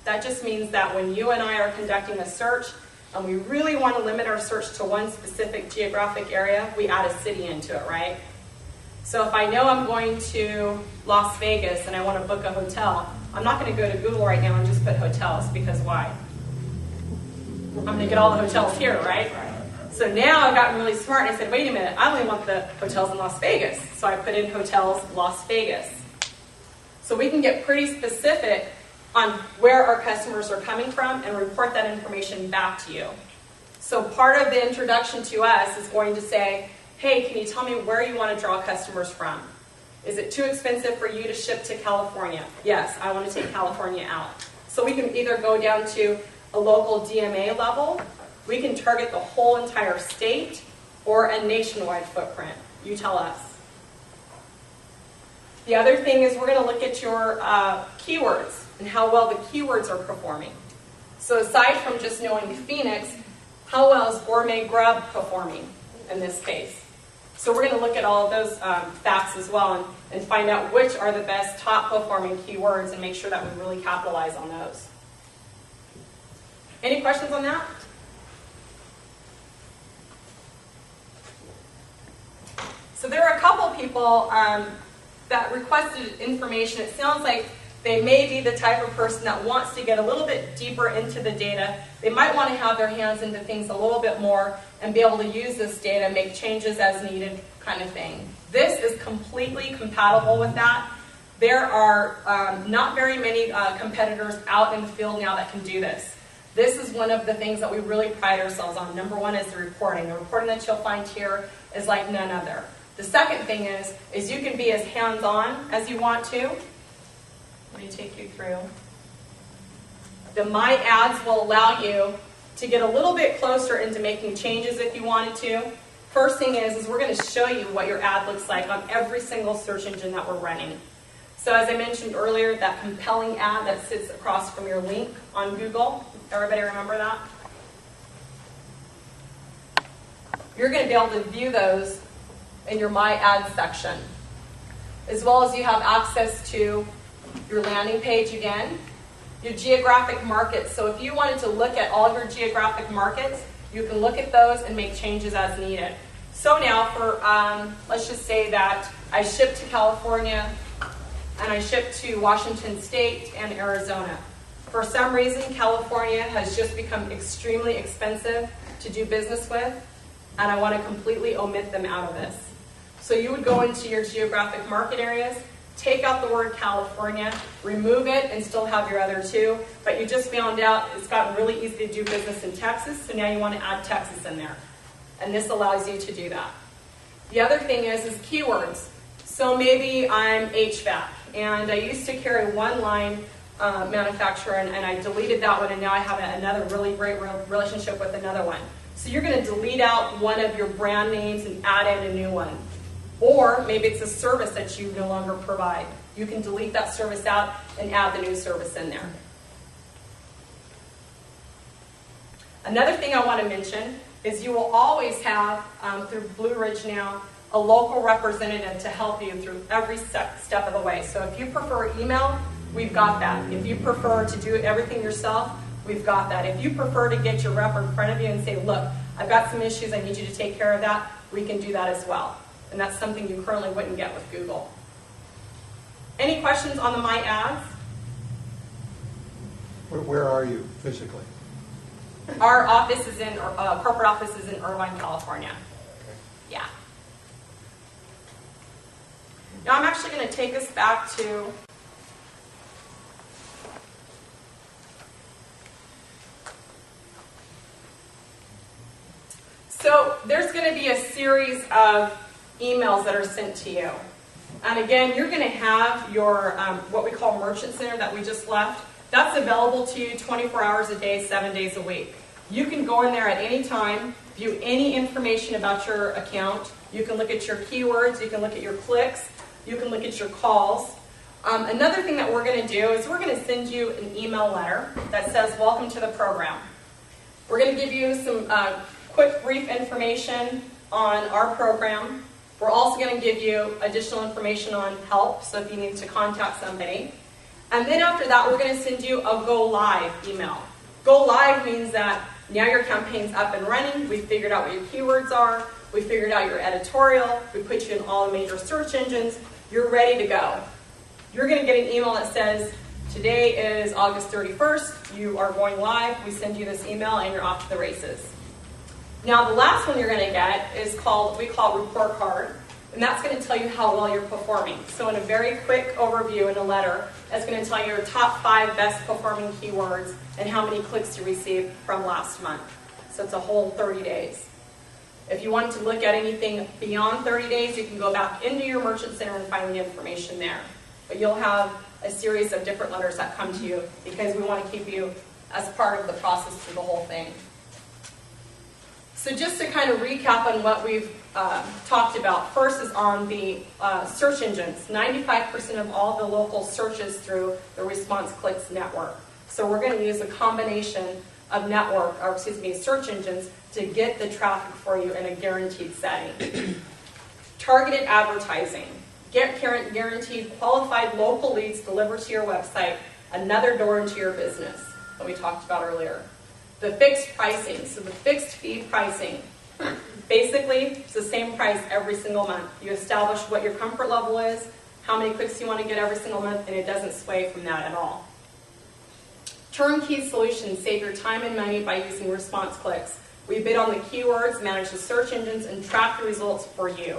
A: That just means that when you and I are conducting a search, and we really want to limit our search to one specific geographic area, we add a city into it, right? So if I know I'm going to Las Vegas and I want to book a hotel, I'm not going to go to Google right now and just put hotels, because why? I'm going to get all the hotels here, right? So now I've gotten really smart and I said, wait a minute, I only want the hotels in Las Vegas. So I put in hotels Las Vegas. So we can get pretty specific on where our customers are coming from and report that information back to you. So part of the introduction to us is going to say, hey, can you tell me where you want to draw customers from? Is it too expensive for you to ship to California? Yes, I want to take California out. So we can either go down to a local DMA level, we can target the whole entire state, or a nationwide footprint. You tell us. The other thing is we're going to look at your keywords and how well the keywords are performing. So aside from just knowing Phoenix, how well is Gourmet Grub performing in this case? So we're going to look at all of those facts as well and find out which are the best top performing keywords and make sure that we really capitalize on those. Any questions on that? So there are a couple people that requested information. It sounds like they may be the type of person that wants to get a little bit deeper into the data. They might want to have their hands into things a little bit more and be able to use this data, make changes as needed kind of thing. This is completely compatible with that. There are not very many competitors out in the field now that can do this. This is one of the things that we really pride ourselves on. Number one is the reporting. The reporting that you'll find here is like none other. The second thing is you can be as hands-on as you want to. Let me take you through. The My Ads will allow you to get a little bit closer into making changes if you wanted to. First thing is we're going to show you what your ad looks like on every single search engine that we're running. So as I mentioned earlier, that compelling ad that sits across from your link on Google, everybody remember that? You're going to be able to view those in your My Ads section, as well as you have access to your landing page again, your geographic markets. So if you wanted to look at all your geographic markets, you can look at those and make changes as needed. So now for, let's just say that I ship to California and I ship to Washington State and Arizona. For some reason, California has just become extremely expensive to do business with, and I want to completely omit them out of this. So you would go into your geographic market areas, take out the word California, remove it, and still have your other two, but you just found out it's gotten really easy to do business in Texas, so now you want to add Texas in there. And this allows you to do that. The other thing is keywords. So maybe I'm HVAC, and I used to carry one line manufacturer, and I deleted that one, and now I have another really great relationship with another one. So you're going to delete out one of your brand names and add in a new one. Or maybe it's a service that you no longer provide. You can delete that service out and add the new service in there. Another thing I want to mention is you will always have, through Blue Ridge now, a local representative to help you through every step of the way. So if you prefer email, we've got that. If you prefer to do everything yourself, we've got that. If you prefer to get your rep in front of you and say, look, I've got some issues, I need you to take care of that, we can do that as well. And that's something you currently wouldn't get with Google. Any questions on the My Ads?
M: Where are you physically?
A: Our office is in, corporate office is in Irvine, California. Yeah. Now I'm actually going to take us back to so there's going to be a series of emails that are sent to you. And again, you're going to have your what we call Merchant Center that we just left. That's available to you 24 hours a day, 7 days a week. You can go in there at any time, view any information about your account. You can look at your keywords, you can look at your clicks, you can look at your calls. Another thing that we're going to do is we're going to send you an email letter that says, welcome to the program. We're going to give you some quick, brief information on our program. We're also going to give you additional information on help, so if you need to contact somebody. And then after that, we're going to send you a Go Live email. Go Live means that now your campaign's up and running. We figured out what your keywords are. We figured out your editorial. We put you in all the major search engines. You're ready to go. You're going to get an email that says, today is August 31st. You are going live. We send you this email and you're off to the races. Now the last one you're going to get is called, we call Report Card. And that's going to tell you how well you're performing. So in a very quick overview in a letter, it's going to tell you your top 5 best performing keywords and how many clicks you received from last month. So it's a whole 30 days. If you want to look at anything beyond 30 days, you can go back into your Merchant Center and find the information there. But you'll have a series of different letters that come to you because we want to keep you as part of the process through the whole thing. So just to kind of recap on what we've talked about, first is on the search engines. 95% of all the local searches through the ResponseClix network. So we're going to use a combination of search engines to get the traffic for you in a guaranteed setting. Targeted advertising. Get guaranteed qualified local leads delivered to your website, another door into your business that we talked about earlier. The fixed pricing, so the fixed fee pricing. Basically, it's the same price every single month. You establish what your comfort level is, how many clicks you want to get every single month, and it doesn't sway from that at all. Turnkey solutions save your time and money by using ResponseClix. We bid on the keywords, manage the search engines, and track the results for you.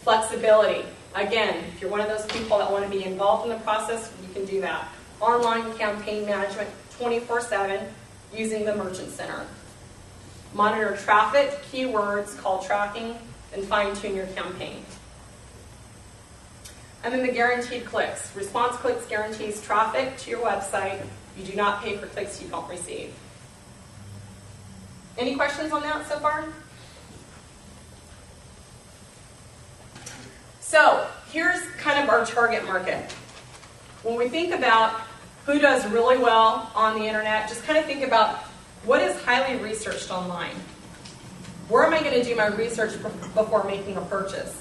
A: Flexibility. Again, if you're one of those people that want to be involved in the process, you can do that. Online campaign management 24/7 using the Merchant Center. Monitor traffic, keywords, call tracking, and fine-tune your campaign. And then the guaranteed clicks. ResponseClix guarantees traffic to your website. You do not pay for clicks you don't receive. Any questions on that so far? So here's kind of our target market. When we think about who does really well on the internet, just kind of think about what is highly researched online. Where am I going to do my research before making a purchase?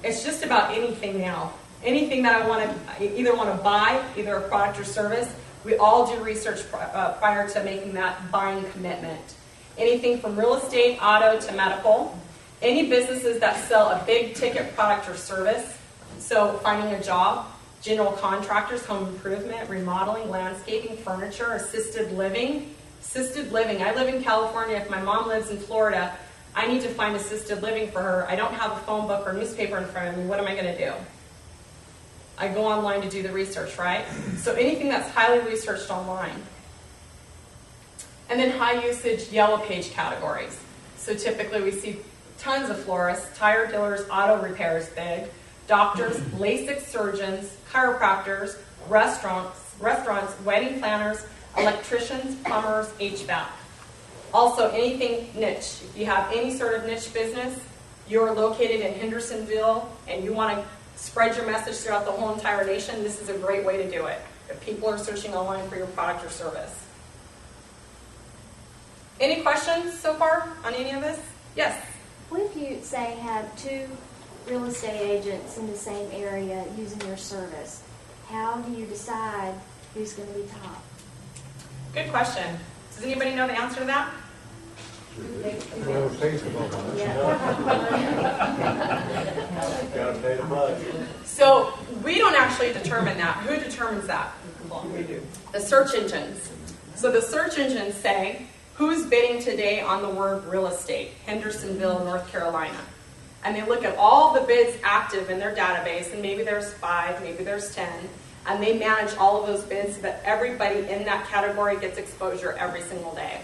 A: It's just about anything now. Anything that I either want to buy, either a product or service, we all do research prior to making that buying commitment. Anything from real estate, auto, to medical. Any businesses that sell a big ticket product or service, so finding a job, general contractors, home improvement, remodeling, landscaping, furniture, assisted living. Assisted living. I live in California. If my mom lives in Florida, I need to find assisted living for her. I don't have a phone book or newspaper in front of me. What am I going to do? I go online to do the research, right? So anything that's highly researched online. And then high usage yellow page categories. So typically we see tons of florists, tire dealers, auto repairs big, doctors, LASIK surgeons, chiropractors, restaurants, wedding planners, electricians, plumbers, HVAC. Also anything niche. If you have any sort of niche business, you're located in Hendersonville and you want to spread your message throughout the whole entire nation, this is a great way to do it. If people are searching online for your product or service. Any questions so far on any of this? Yes?
N: What if you, say, have 2 real estate agents in the same area using your service? how do you decide who's going to be top?
A: Good question. Does anybody know the answer to that?
G: Well, taste of all
J: Gotta pay the bud.
A: So we don't actually determine that. Who determines that?
L: We do.
A: The search engines. So the search engines say, who's bidding today on the word real estate? Hendersonville, North Carolina. And they look at all the bids active in their database, and maybe there's 5, maybe there's 10, and they manage all of those bids so that everybody in that category gets exposure every single day.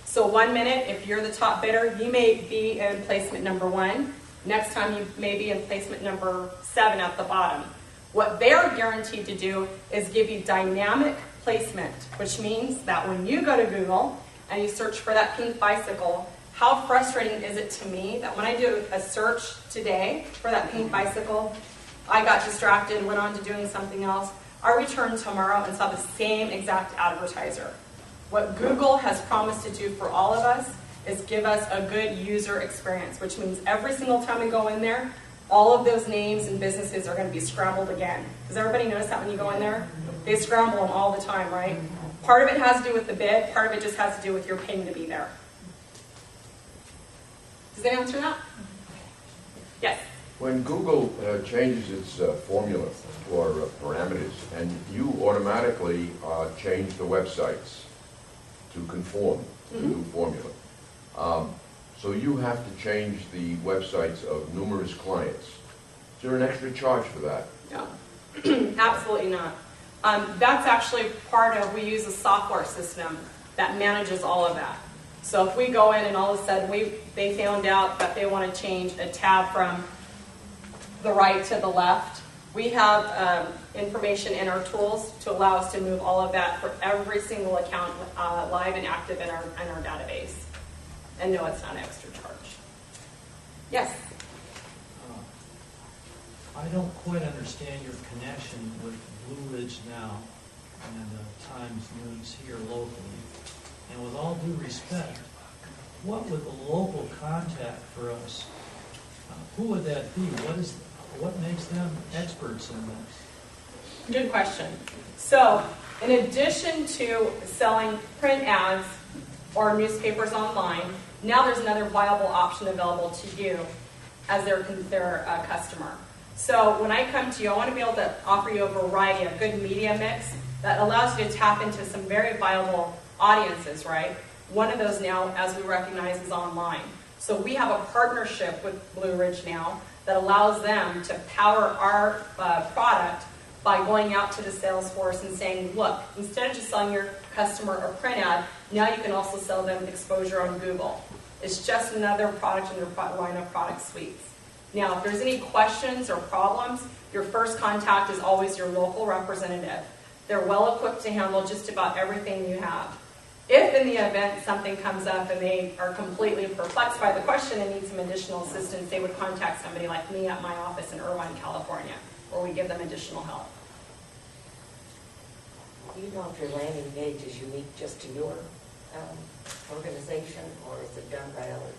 A: So 1 minute, if you're the top bidder, you may be in placement number 1. Next time you may be in placement number 7 at the bottom. What they're guaranteed to do is give you dynamic placement, which means that when you go to Google and you search for that pink bicycle, how frustrating is it to me that when I do a search today for that pink bicycle, I got distracted, went on to doing something else. I returned tomorrow and saw the same exact advertiser. What Google has promised to do for all of us is give us a good user experience, which means every single time we go in there, all of those names and businesses are going to be scrambled again. Does everybody notice that when you go in there? They scramble them all the time, right? Part of it has to do with the bid, part of it just has to do with your paying to be there. Does that answer that? Yes.
F: When Google changes its formula for parameters, and you automatically change the websites to conform to the new formula, so you have to change the websites of numerous clients. Is there an extra charge for that?
A: No, absolutely not. That's actually part of, we use a software system that manages all of that. So if we go in and all of a sudden they found out that they want to change a tab from the right to the left, we have information in our tools to allow us to move all of that for every single account live and active in our database. And no, it's not an extra charge. Yes?
E: I don't quite understand your connection with Blue Ridge Now and Times News here locally. And with all due respect, what would the local contact for us, who would that be? What makes them experts in this?
A: Good question. So, in addition to selling print ads or newspapers online, now there's another viable option available to you as their customer. So when I come to you, I want to be able to offer you a variety, a good media mix that allows you to tap into some very viable audiences, right? One of those now, as we recognize, is online. So we have a partnership with Blue Ridge Now that allows them to power our product by going out to the sales force and saying, look, instead of just selling your customer a print ad, now you can also sell them exposure on Google. It's just another product in your line of product suites. Now, if there's any questions or problems, your first contact is always your local representative. They're well equipped to handle just about everything you have. If in the event something comes up and they are completely perplexed by the question and need some additional assistance, they would contact somebody like me at my office in Irvine, California, where we give them additional help.
L: Do you know if your landing page is unique just to your organization, or is it done by others?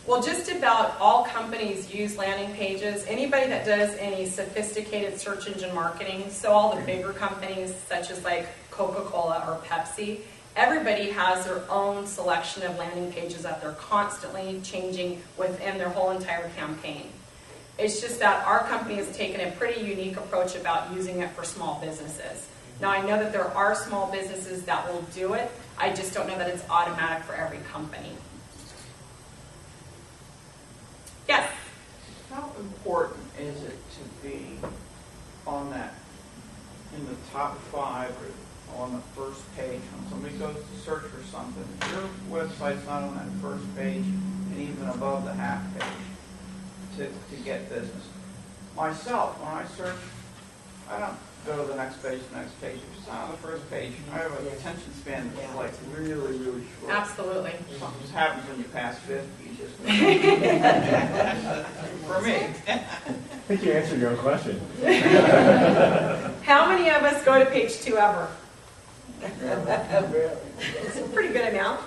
A: Well, just about all companies use landing pages. Anybody that does any sophisticated search engine marketing, so all the bigger companies such as like Coca-Cola or Pepsi, everybody has their own selection of landing pages that they're constantly changing within their whole entire campaign. It's just that our company has taken a pretty unique approach about using it for small businesses. Now, I know that there are small businesses that will do it. I just don't know that it's automatic for every company. Yes?
O: How important is it to be on that, in the top 5 or on the first page when somebody goes to search for something? If your website's not on that first page and even above the half page to get business. Myself, when I search, I don't go to the next page. If it's not on the first page, I have an attention span that's like really, really short.
A: Absolutely.
O: Something just happens when you pass 50. You just for me.
K: I think you answered your own question.
A: How many of us go to page 2 ever? It's a pretty good amount.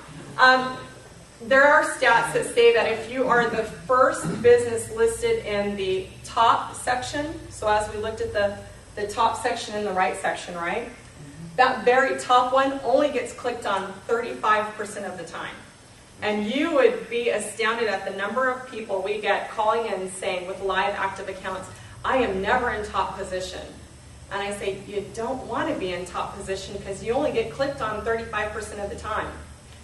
A: There are stats that say that if you are the first business listed in the top section, so as we looked at the the top section and the right section, right? That very top one only gets clicked on 35% of the time. And you would be astounded at the number of people we get calling in saying with live active accounts, I am never in top position. And I say, you don't want to be in top position because you only get clicked on 35% of the time.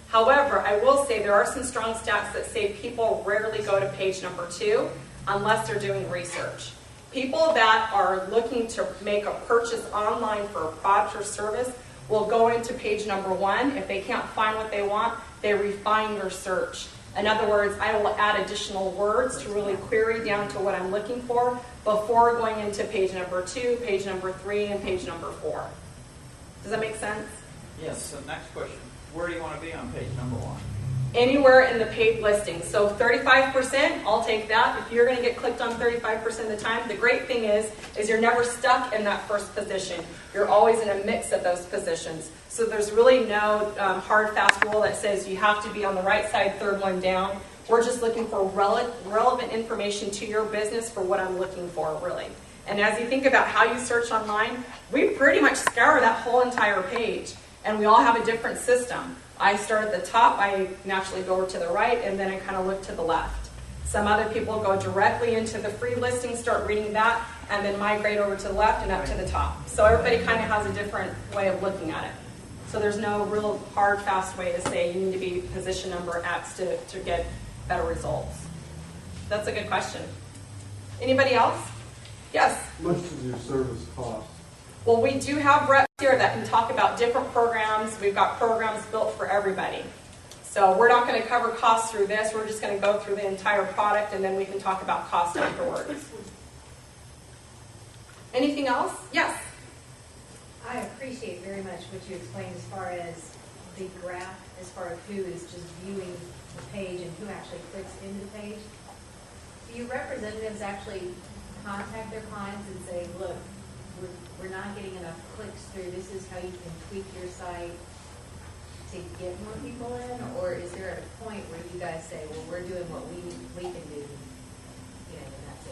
A: However, I will say there are some strong stats that say people rarely go to page number 2 unless they're doing research. People that are looking to make a purchase online for a product or service will go into page number 1. If they can't find what they want, they refine their search. In other words, I will add additional words to really query down to what I'm looking for before going into page number 2, page number 3, and page number 4. Does that make sense?
O: Yes, so next question. Where do you want to be on page number 1?
A: Anywhere in the paid listing. So 35%, I'll take that. If you're going to get clicked on 35% of the time, the great thing is you're never stuck in that first position. You're always in a mix of those positions. So there's really no hard, fast rule that says you have to be on the right side, third one down. We're just looking for relevant information to your business for what I'm looking for, really. And as you think about how you search online, we pretty much scour that whole entire page. And we all have a different system. I start at the top, I naturally go over to the right, and then I kind of look to the left. Some other people go directly into the free listing, start reading that, and then migrate over to the left and up to the top. So everybody kind of has a different way of looking at it. So there's no real hard, fast way to say you need to be position number X to get better results. That's a good question. Anybody else? Yes?
I: How much does your service cost?
A: Well, we do have reps here that can talk about different programs. We've got programs built for everybody. So we're not going to cover costs through this. We're just going to go through the entire product, and then we can talk about cost afterwards. Anything else? Yes?
B: I appreciate very much what you explained as far as the graph, as far as who is just viewing the page and who actually clicks into the page. Do your representatives actually contact their clients and say, look, we're not getting enough clicks through, this is how you can tweak your site to get more people in? Or is there a point where you guys say, well, we're doing what we can do, and that's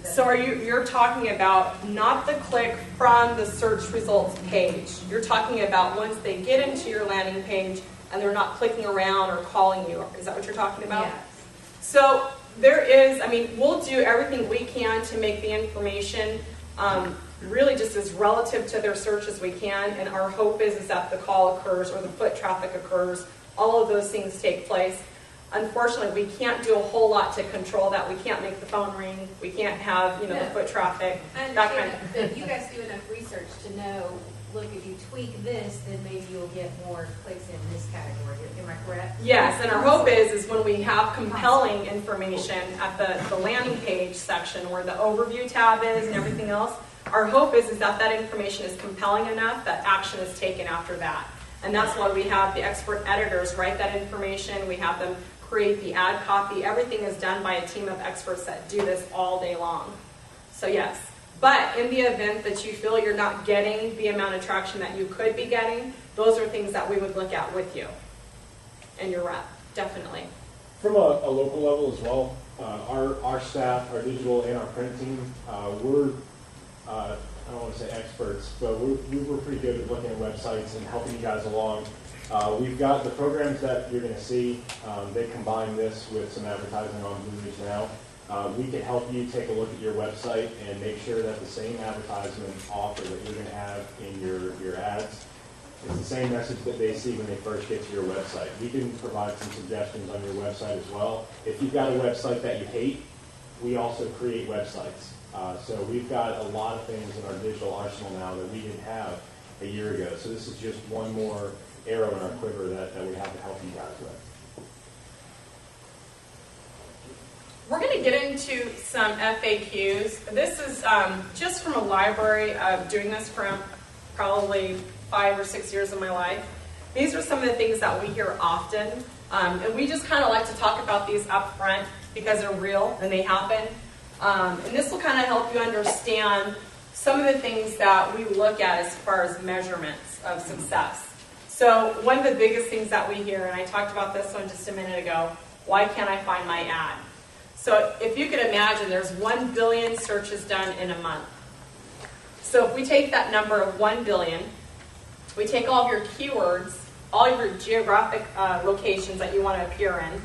B: it?
A: So you're talking about not the click from the search results page. You're talking about once they get into your landing page and they're not clicking around or calling you. Is that what you're talking about?
B: Yes.
A: So there is, we'll do everything we can to make the information really just as relative to their search as we can, and our hope is that the call occurs or the foot traffic occurs. All of those things take place. Unfortunately, we can't do a whole lot to control that. We can't make the phone ring. We can't have, the foot traffic.
B: I
A: That kind
B: understand that, but you guys do enough research to know, look, if you tweak this, then maybe you'll get more clicks in this category. Am I correct?
A: Yes, and our hope is when we have compelling information at the landing page section where the overview tab is and everything else, our hope is that information is compelling enough that action is taken after that. And that's why we have the expert editors write that information. We have them create the ad copy. Everything is done by a team of experts that do this all day long. So yes. But in the event that you feel you're not getting the amount of traction that you could be getting, those are things that we would look at with you and your rep, definitely.
K: From a local level as well, our staff, our digital and our print team, we're I don't want to say experts, but we're pretty good at looking at websites and helping you guys along. We've got the programs that you're going to see. They combine this with some advertising on Blue Ridge Now. We can help you take a look at your website and make sure that the same advertisement offer that you're going to have in your ads is the same message that they see when they first get to your website. We can provide some suggestions on your website as well. If you've got a website that you hate, we also create websites. So we've got a lot of things in our digital arsenal now that we didn't have a year ago. So this is just one more arrow in our quiver that we have to help you guys with.
A: We're going to get into some FAQs. This is just from a library of doing this for probably 5 or 6 years of my life. These are some of the things that we hear often. And we just kind of like to talk about these up front because they're real and they happen. And this will kind of help you understand some of the things that we look at as far as measurements of success. So one of the biggest things that we hear, and I talked about this one just a minute ago, why can't I find my ad? So if you could imagine, there's 1 billion searches done in a month. So if we take that number of 1 billion, we take all of your keywords, all of your geographic locations that you want to appear in,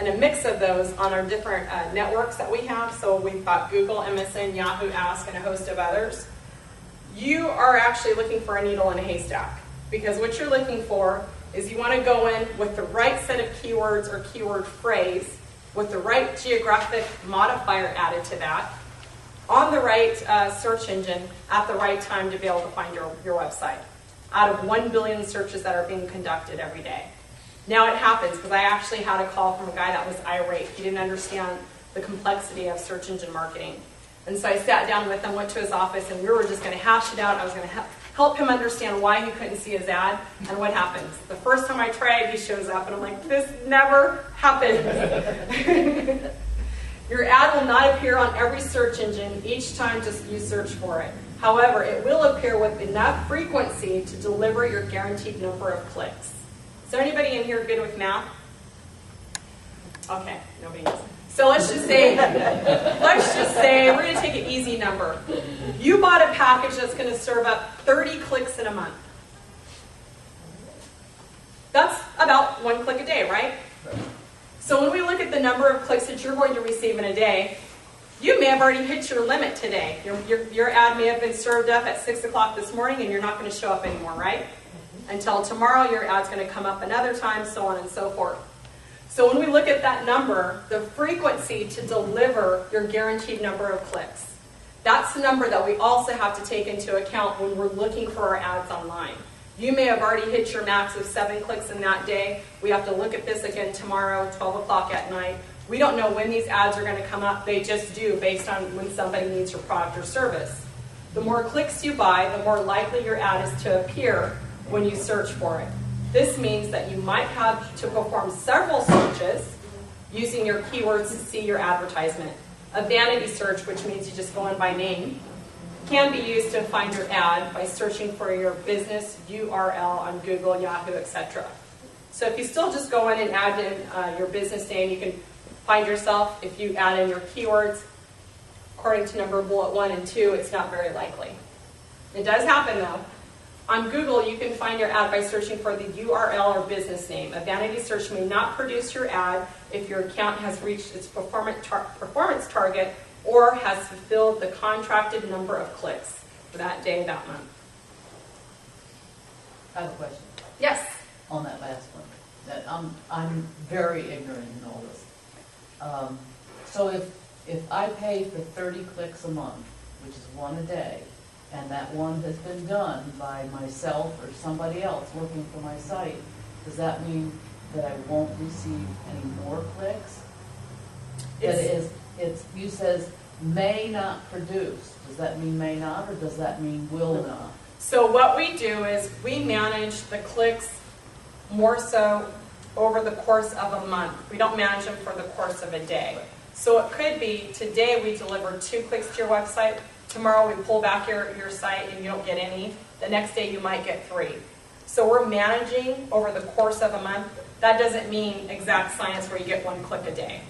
A: and a mix of those on our different networks that we have. So we've got Google, MSN, Yahoo, Ask, and a host of others. You are actually looking for a needle in a haystack, because what you're looking for is you want to go in with the right set of keywords or keyword phrase, with the right geographic modifier added to that, on the right search engine at the right time to be able to find your website, out of 1 billion searches that are being conducted every day. Now it happens, because I actually had a call from a guy that was irate. He didn't understand the complexity of search engine marketing. And so I sat down with him, went to his office, and we were just going to hash it out. I was going to help him understand why he couldn't see his ad. And what happens? The first time I tried, he shows up, and I'm like, this never happens. Your ad will not appear on every search engine each time you search for it. However, it will appear with enough frequency to deliver your guaranteed number of clicks. Is there anybody in here good with math? Okay, nobody is. So let's just say we're going to take an easy number. You bought a package that's going to serve up 30 clicks in a month. That's about 1 click a day, right? So when we look at the number of clicks that you're going to receive in a day, you may have already hit your limit today. Your ad may have been served up at 6 o'clock this morning, and you're not going to show up anymore, right? Until tomorrow, your ad's going to come up another time, so on and so forth. So when we look at that number, the frequency to deliver your guaranteed number of clicks, that's the number that we also have to take into account when we're looking for our ads online. You may have already hit your max of 7 clicks in that day. We have to look at this again tomorrow, 12 o'clock at night. We don't know when these ads are going to come up. They just do based on when somebody needs your product or service. The more clicks you buy, the more likely your ad is to appear when you search for it. This means that you might have to perform several searches using your keywords to see your advertisement. A vanity search, which means you just go in by name, can be used to find your ad by searching for your business URL on Google, Yahoo, etc. So if you still just go in and add in your business name, you can find yourself, if you add in your keywords, according to number bullet 1 and 2, it's not very likely. It does happen though. On Google, you can find your ad by searching for the URL or business name. A vanity search may not produce your ad if your account has reached its performance target or has fulfilled the contracted number of clicks for that day, that month.
P: I have a question.
A: Yes?
P: On that last one. That I'm very ignorant in all this. So if I pay for 30 clicks a month, which is 1 a day, and that one has been done by myself or somebody else working for my site, does that mean that I won't receive any more clicks? You says may not produce. Does that mean may not, or does that mean will not?
A: So what we do is we manage the clicks more so over the course of a month. We don't manage them for the course of a day. So it could be today we deliver 2 clicks to your website. Tomorrow we pull back your site and you don't get any. The next day you might get 3. So we're managing over the course of a month. That doesn't mean exact science where you get 1 click a day.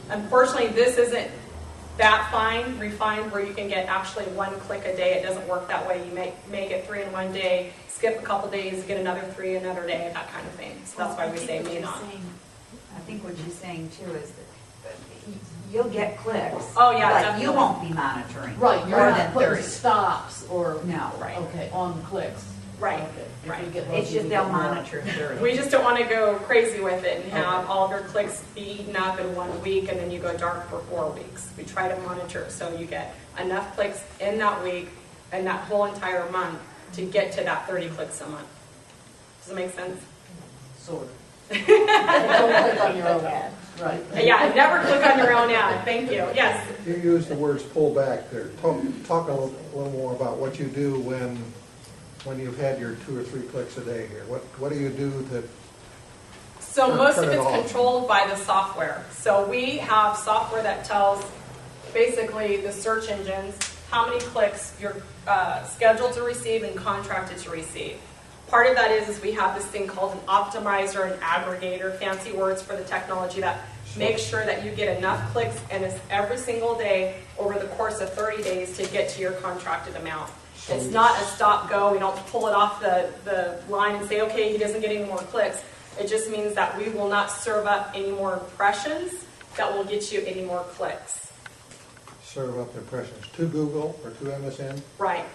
A: Unfortunately, this isn't that refined where you can get actually 1 click a day. It doesn't work that way. You may get 3 in one day, skip a couple days, get another 3 another day, that kind of thing. So that's why we say may not.
H: I think what you're saying too is that you'll get clicks.
A: Oh yeah,
H: but
A: definitely.
H: you won't be monitoring.
P: Right, you're
H: more
P: not
H: than
P: putting
H: 30.
P: stops or,
H: No.
A: Right.
P: okay, on clicks.
A: Right.
P: Okay. If
A: Right.
P: you get
H: It's
P: lucky,
H: just
P: you
H: they'll
P: get more.
H: monitor 30.
A: We just don't want to go crazy with it and have
P: Okay.
A: all of your clicks be eaten up in 1 week and then you go dark for 4 weeks. We try to monitor so you get enough clicks in that week and that whole entire month to get to that 30 clicks a month. Does it make sense?
P: Sort of. Don't click on your own ad. Right.
A: Yeah, never click on your own ad. Thank you. Yes.
M: You used the words pull back there. Talk a little more about what you do when you've had your 2 or 3 clicks a day here. What do you do to
A: So most of
M: turn it
A: it's
M: off?
A: controlled by the software. So we have software that tells basically the search engines how many clicks you're scheduled to receive and contracted to receive. Part of that is we have this thing called an optimizer, an aggregator, fancy words for the technology that makes sure that you get enough clicks and it's every single day over the course of 30 days to get to your contracted amount. It's not a stop-go. We don't pull it off the line and say, okay, he doesn't get any more clicks. It just means that we will not serve up any more impressions that will get you any more clicks.
M: Serve up impressions to Google or to MSN?
A: Right.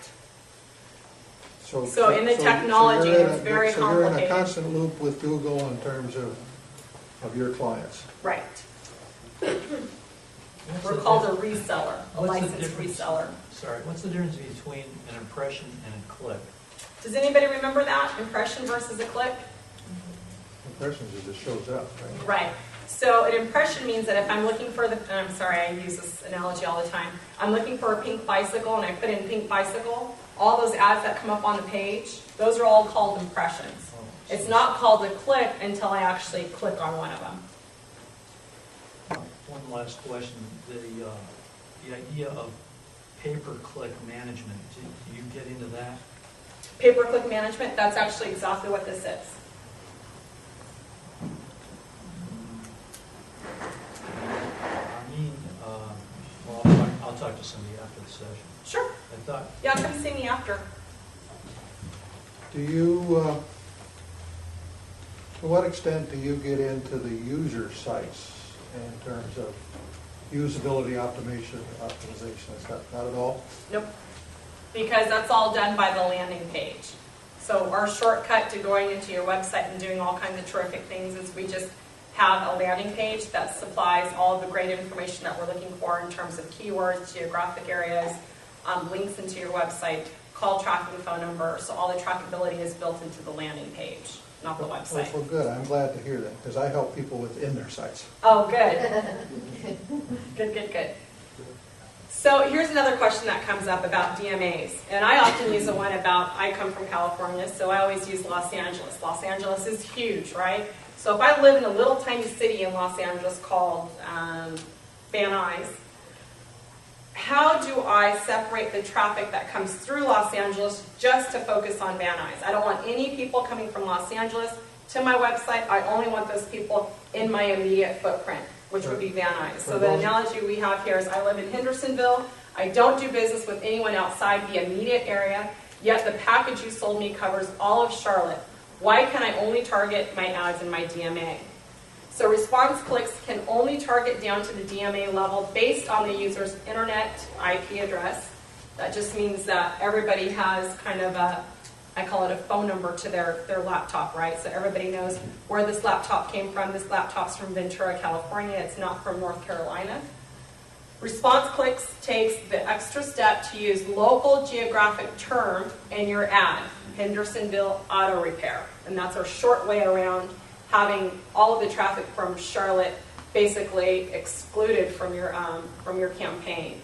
M: So
A: in the technology,
M: you're in
A: it's very
M: So you're in a
A: complicated.
M: constant loop with Google in terms of your clients.
A: Right.
E: What's
A: We're
E: the
A: called a
E: diff-
A: reseller, a
E: what's the
A: licensed
E: difference-
A: reseller.
E: Sorry, what's the difference between an impression and a click?
A: Does anybody remember that? Impression versus a click?
M: Impressions, it just shows up, right?
A: Right. So an impression means that if I'm looking for and I'm sorry, I use this analogy all the time. I'm looking for a pink bicycle and I put in pink bicycle, all those ads that come up on the page, those are all called impressions. It's not called a click until I actually click on one of them.
E: One last question, the idea of pay-per-click management, do you get into that?
A: Pay-per-click management, that's actually exactly what this is.
E: I mean, well, I'll talk to somebody after the session.
A: Sure.
E: I thought,
A: Yeah, come see me after.
M: Do you, to what extent do you get into the user sites in terms of usability optimization? Is that not at all?
A: Nope. Because that's all done by the landing page. So our shortcut to going into your website and doing all kinds of terrific things is we just have a landing page that supplies all of the great information that we're looking for in terms of keywords, geographic areas, links into your website, call tracking phone number. So all the trackability is built into the landing page, not the website.
M: Well, good. I'm glad to hear that because I help people within their sites.
A: Oh, good. Good. So here's another question that comes up about DMAs. And I often use the one about, I come from California, so I always use Los Angeles. Los Angeles is huge, right? So if I live in a little tiny city in Los Angeles called Van Nuys, how do I separate the traffic that comes through Los Angeles just to focus on Van Nuys? I don't want any people coming from Los Angeles to my website. I only want those people in my immediate footprint, which would be Van Nuys. So the analogy we have here is I live in Hendersonville. I don't do business with anyone outside the immediate area, yet the package you sold me covers all of Charlotte. Why can I only target my ads in my DMA? So ResponseClix can only target down to the DMA level based on the user's internet IP address. That just means that everybody has kind of a, I call it a phone number to their laptop, right? So everybody knows where this laptop came from. This laptop's from Ventura, California. It's not from North Carolina. ResponseClix takes the extra step to use local geographic term in your ad, Hendersonville Auto Repair. And that's our short way around having all of the traffic from Charlotte basically excluded from your campaign.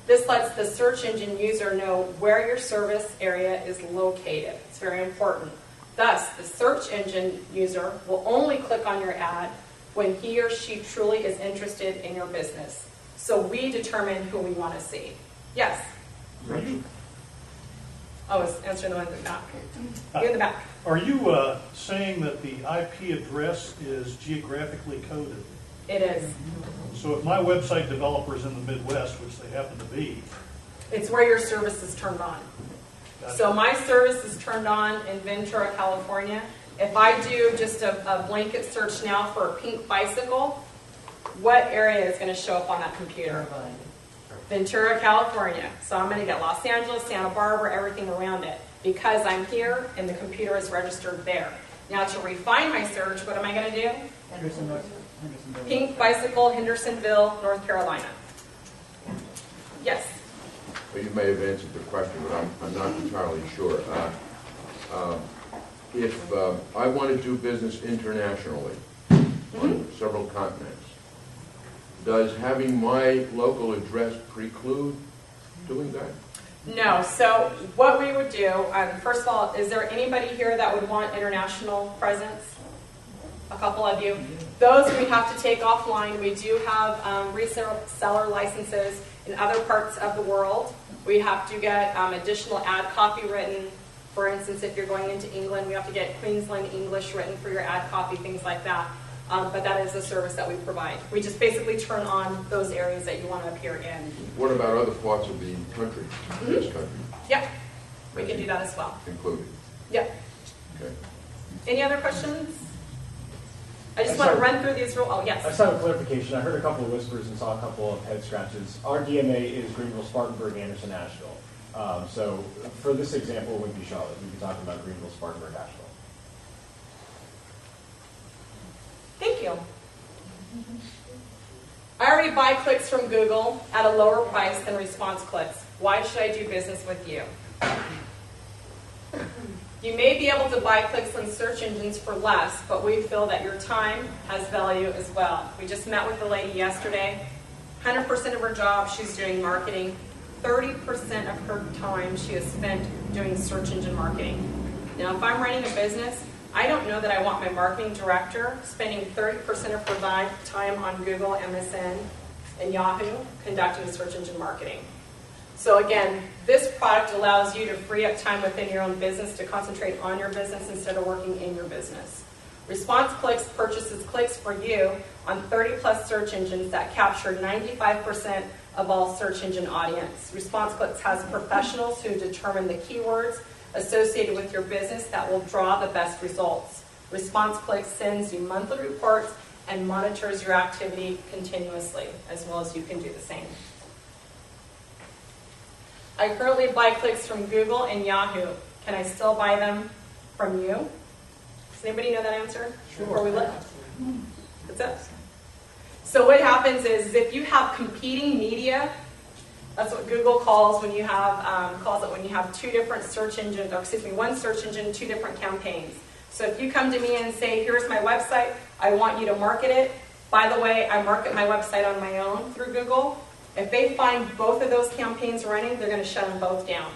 A: This lets the search engine user know where your service area is located. It's very important. Thus, the search engine user will only click on your ad when he or she truly is interested in your business. So we determine who we want to see. Yes?
Q: Are you,
A: I was answering the one in the back. You're in the back.
Q: are you saying that the IP address is geographically coded?
A: It is.
Q: So if my website developer is in the Midwest, which they happen to be,
A: It's where your service is turned on. So my service is turned on in Ventura, California. If I do just a blanket search now for a pink bicycle, what area is going to show up on that computer? Ventura, California. So I'm going to get Los Angeles, Santa Barbara, everything around it because I'm here and the computer is registered there. Now to refine my search, what am I going to do?
P: Hendersonville.
A: Pink bicycle, Hendersonville, North Carolina. Yes?
F: Well, you may have answered the question, but I'm not entirely sure. If I want to do business internationally on several continents, does having my local address preclude doing that?
A: No. So what we would do, first of all, is there anybody here that would want international presence? A couple of you. Those we have to take offline. We do have reseller licenses in other parts of the world. We have to get additional ad copy written. For instance, if you're going into England, we have to get Queensland English written for your ad copy, things like that. But that is a service that we provide. We just basically turn on those areas that you want to appear in.
F: What about other parts of the country, this country?
A: Yep. We can do that as well.
F: Included.
A: Yep.
F: Okay.
A: Any other questions? I just want to run through these rules. Oh,
K: I
A: yes.
K: just have a clarification. I heard a couple of whispers and saw a couple of head scratches. Our DMA is Greenville, Spartanburg, Anderson, Asheville. So for this example, it would be Charlotte. We'd be talking about Greenville, Spartanburg, Asheville.
A: Thank you. I already buy clicks from Google at a lower price than ResponseClix. Why should I do business with you? You may be able to buy clicks on search engines for less, but we feel that your time has value as well. We just met with a lady yesterday. 100% of her job, she's doing marketing. 30% of her time she has spent doing search engine marketing. Now, if I'm running a business, I don't know that I want my marketing director spending 30% of her time on Google, MSN, and Yahoo conducting search engine marketing. So again, this product allows you to free up time within your own business to concentrate on your business instead of working in your business. ResponseClix purchases clicks for you on 30+ search engines that capture 95% of all search engine audience. ResponseClix has professionals who determine the keywords associated with your business that will draw the best results. ResponseClix sends you monthly reports and monitors your activity continuously, as well as you can do the same. I currently buy clicks from Google and Yahoo. Can I still buy them from you? Does anybody know that answer? Sure. Before we look? What's up? So what happens is if you have competing media, that's what Google calls when you have two different search engines, or excuse me, one search engine, two different campaigns. So if you come to me and say, here's my website, I want you to market it. By the way, I market my website on my own through Google. If they find both of those campaigns running, they're going to shut them both down.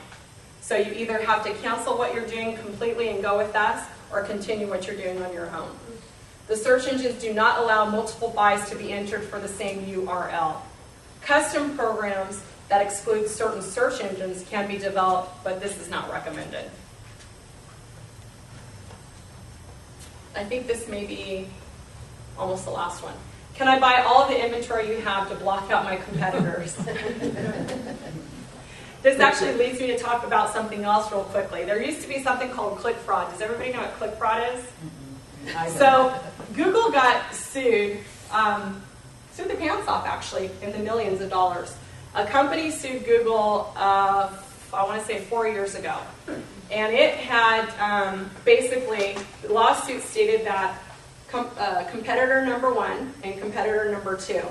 A: So you either have to cancel what you're doing completely and go with us, or continue what you're doing on your own. The search engines do not allow multiple buys to be entered for the same URL. Custom programs that exclude certain search engines can be developed, but this is not recommended. I think this may be almost the last one. Can I buy all of the inventory you have to block out my competitors? This actually leads me to talk about something else real quickly. There used to be something called click fraud. Does everybody know what click fraud is? So Google got sued their pants off actually, in the millions of dollars. A company sued Google, I want to say 4 years ago. And it had basically, the lawsuit stated that competitor number 1 and competitor number 2,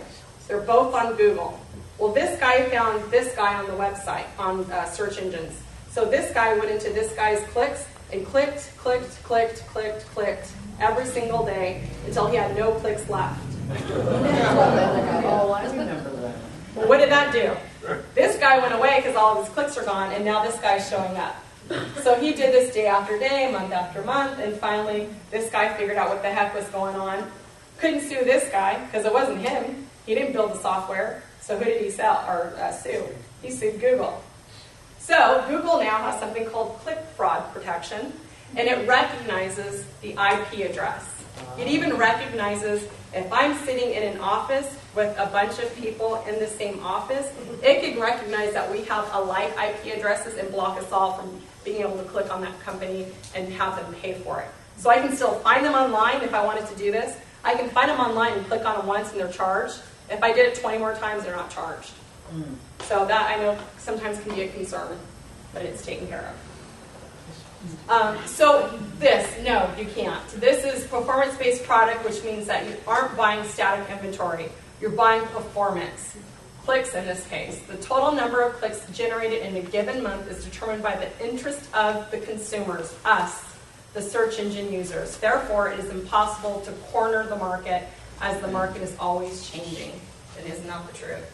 A: they're both on Google. Well, this guy found this guy on the website, on search engines. So this guy went into this guy's clicks and clicked every single day until he had no clicks left.
P: Oh, I remember that.
A: Well, what did that do? This guy went away because all of his clicks are gone, and now this guy's showing up. So he did this day after day, month after month, and finally this guy figured out what the heck was going on. Couldn't sue this guy because it wasn't him. He didn't build the software. So who did he sue? He sued Google. So Google now has something called click fraud protection, and it recognizes the IP address. It even recognizes if I'm sitting in an office with a bunch of people in the same office, it can recognize that we have alike IP addresses and block us all from being able to click on that company and have them pay for it. So I can still find them online if I wanted to do this. I can find them online and click on them once and they're charged. If I did it 20 more times, they're not charged. So that I know sometimes can be a concern, but it's taken care of. No, you can't. This is performance-based product, which means that you aren't buying static inventory. You're buying performance. Clicks in this case. The total number of clicks generated in a given month is determined by the interest of the consumers, us, the search engine users. Therefore, it is impossible to corner the market as the market is always changing. It is not the truth.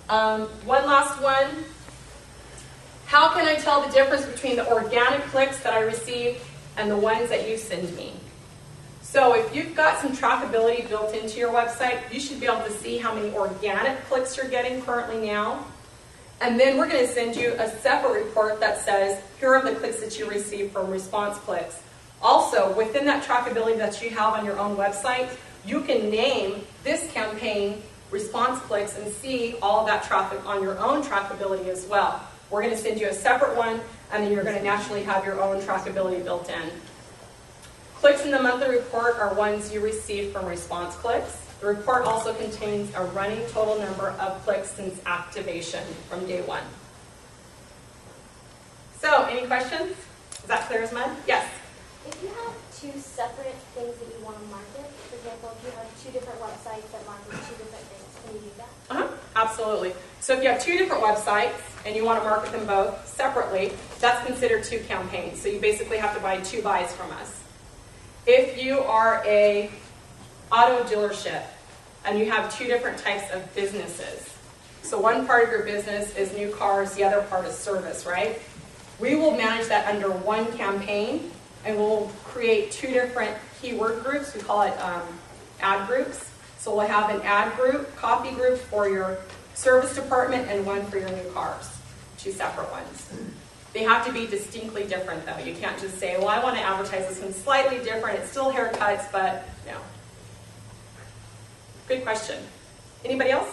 A: One last one. How can I tell the difference between the organic clicks that I receive and the ones that you send me? So if you've got some trackability built into your website, you should be able to see how many organic clicks you're getting currently now. And then we're going to send you a separate report that says, here are the clicks that you received from ResponseClix. Also, within that trackability that you have on your own website, you can name this campaign ResponseClix and see all of that traffic on your own trackability as well. We're going to send you a separate one and then you're going to naturally have your own trackability built in. Clicks in the monthly report are ones you receive from ResponseClix. The report also contains a running total number of clicks since activation from day one. So, any questions? Is that clear as mud? Yes?
N: If you have two separate things that you want to market, for example, if you have two different websites that market two different things, can you do that?
A: Absolutely. So if you have two different websites and you want to market them both separately, that's considered two campaigns. So you basically have to buy two buys from us. If you are a auto dealership and you have two different types of businesses, so one part of your business is new cars, the other part is service, right? We will manage that under one campaign, and we'll create two different keyword groups. We call it ad groups. So we'll have an ad group, copy group for your service department, and one for your new cars, two separate ones. They have to be distinctly different, though. You can't just say, well, I want to advertise this one slightly different. It's still haircuts, but no. Good question. Anybody else?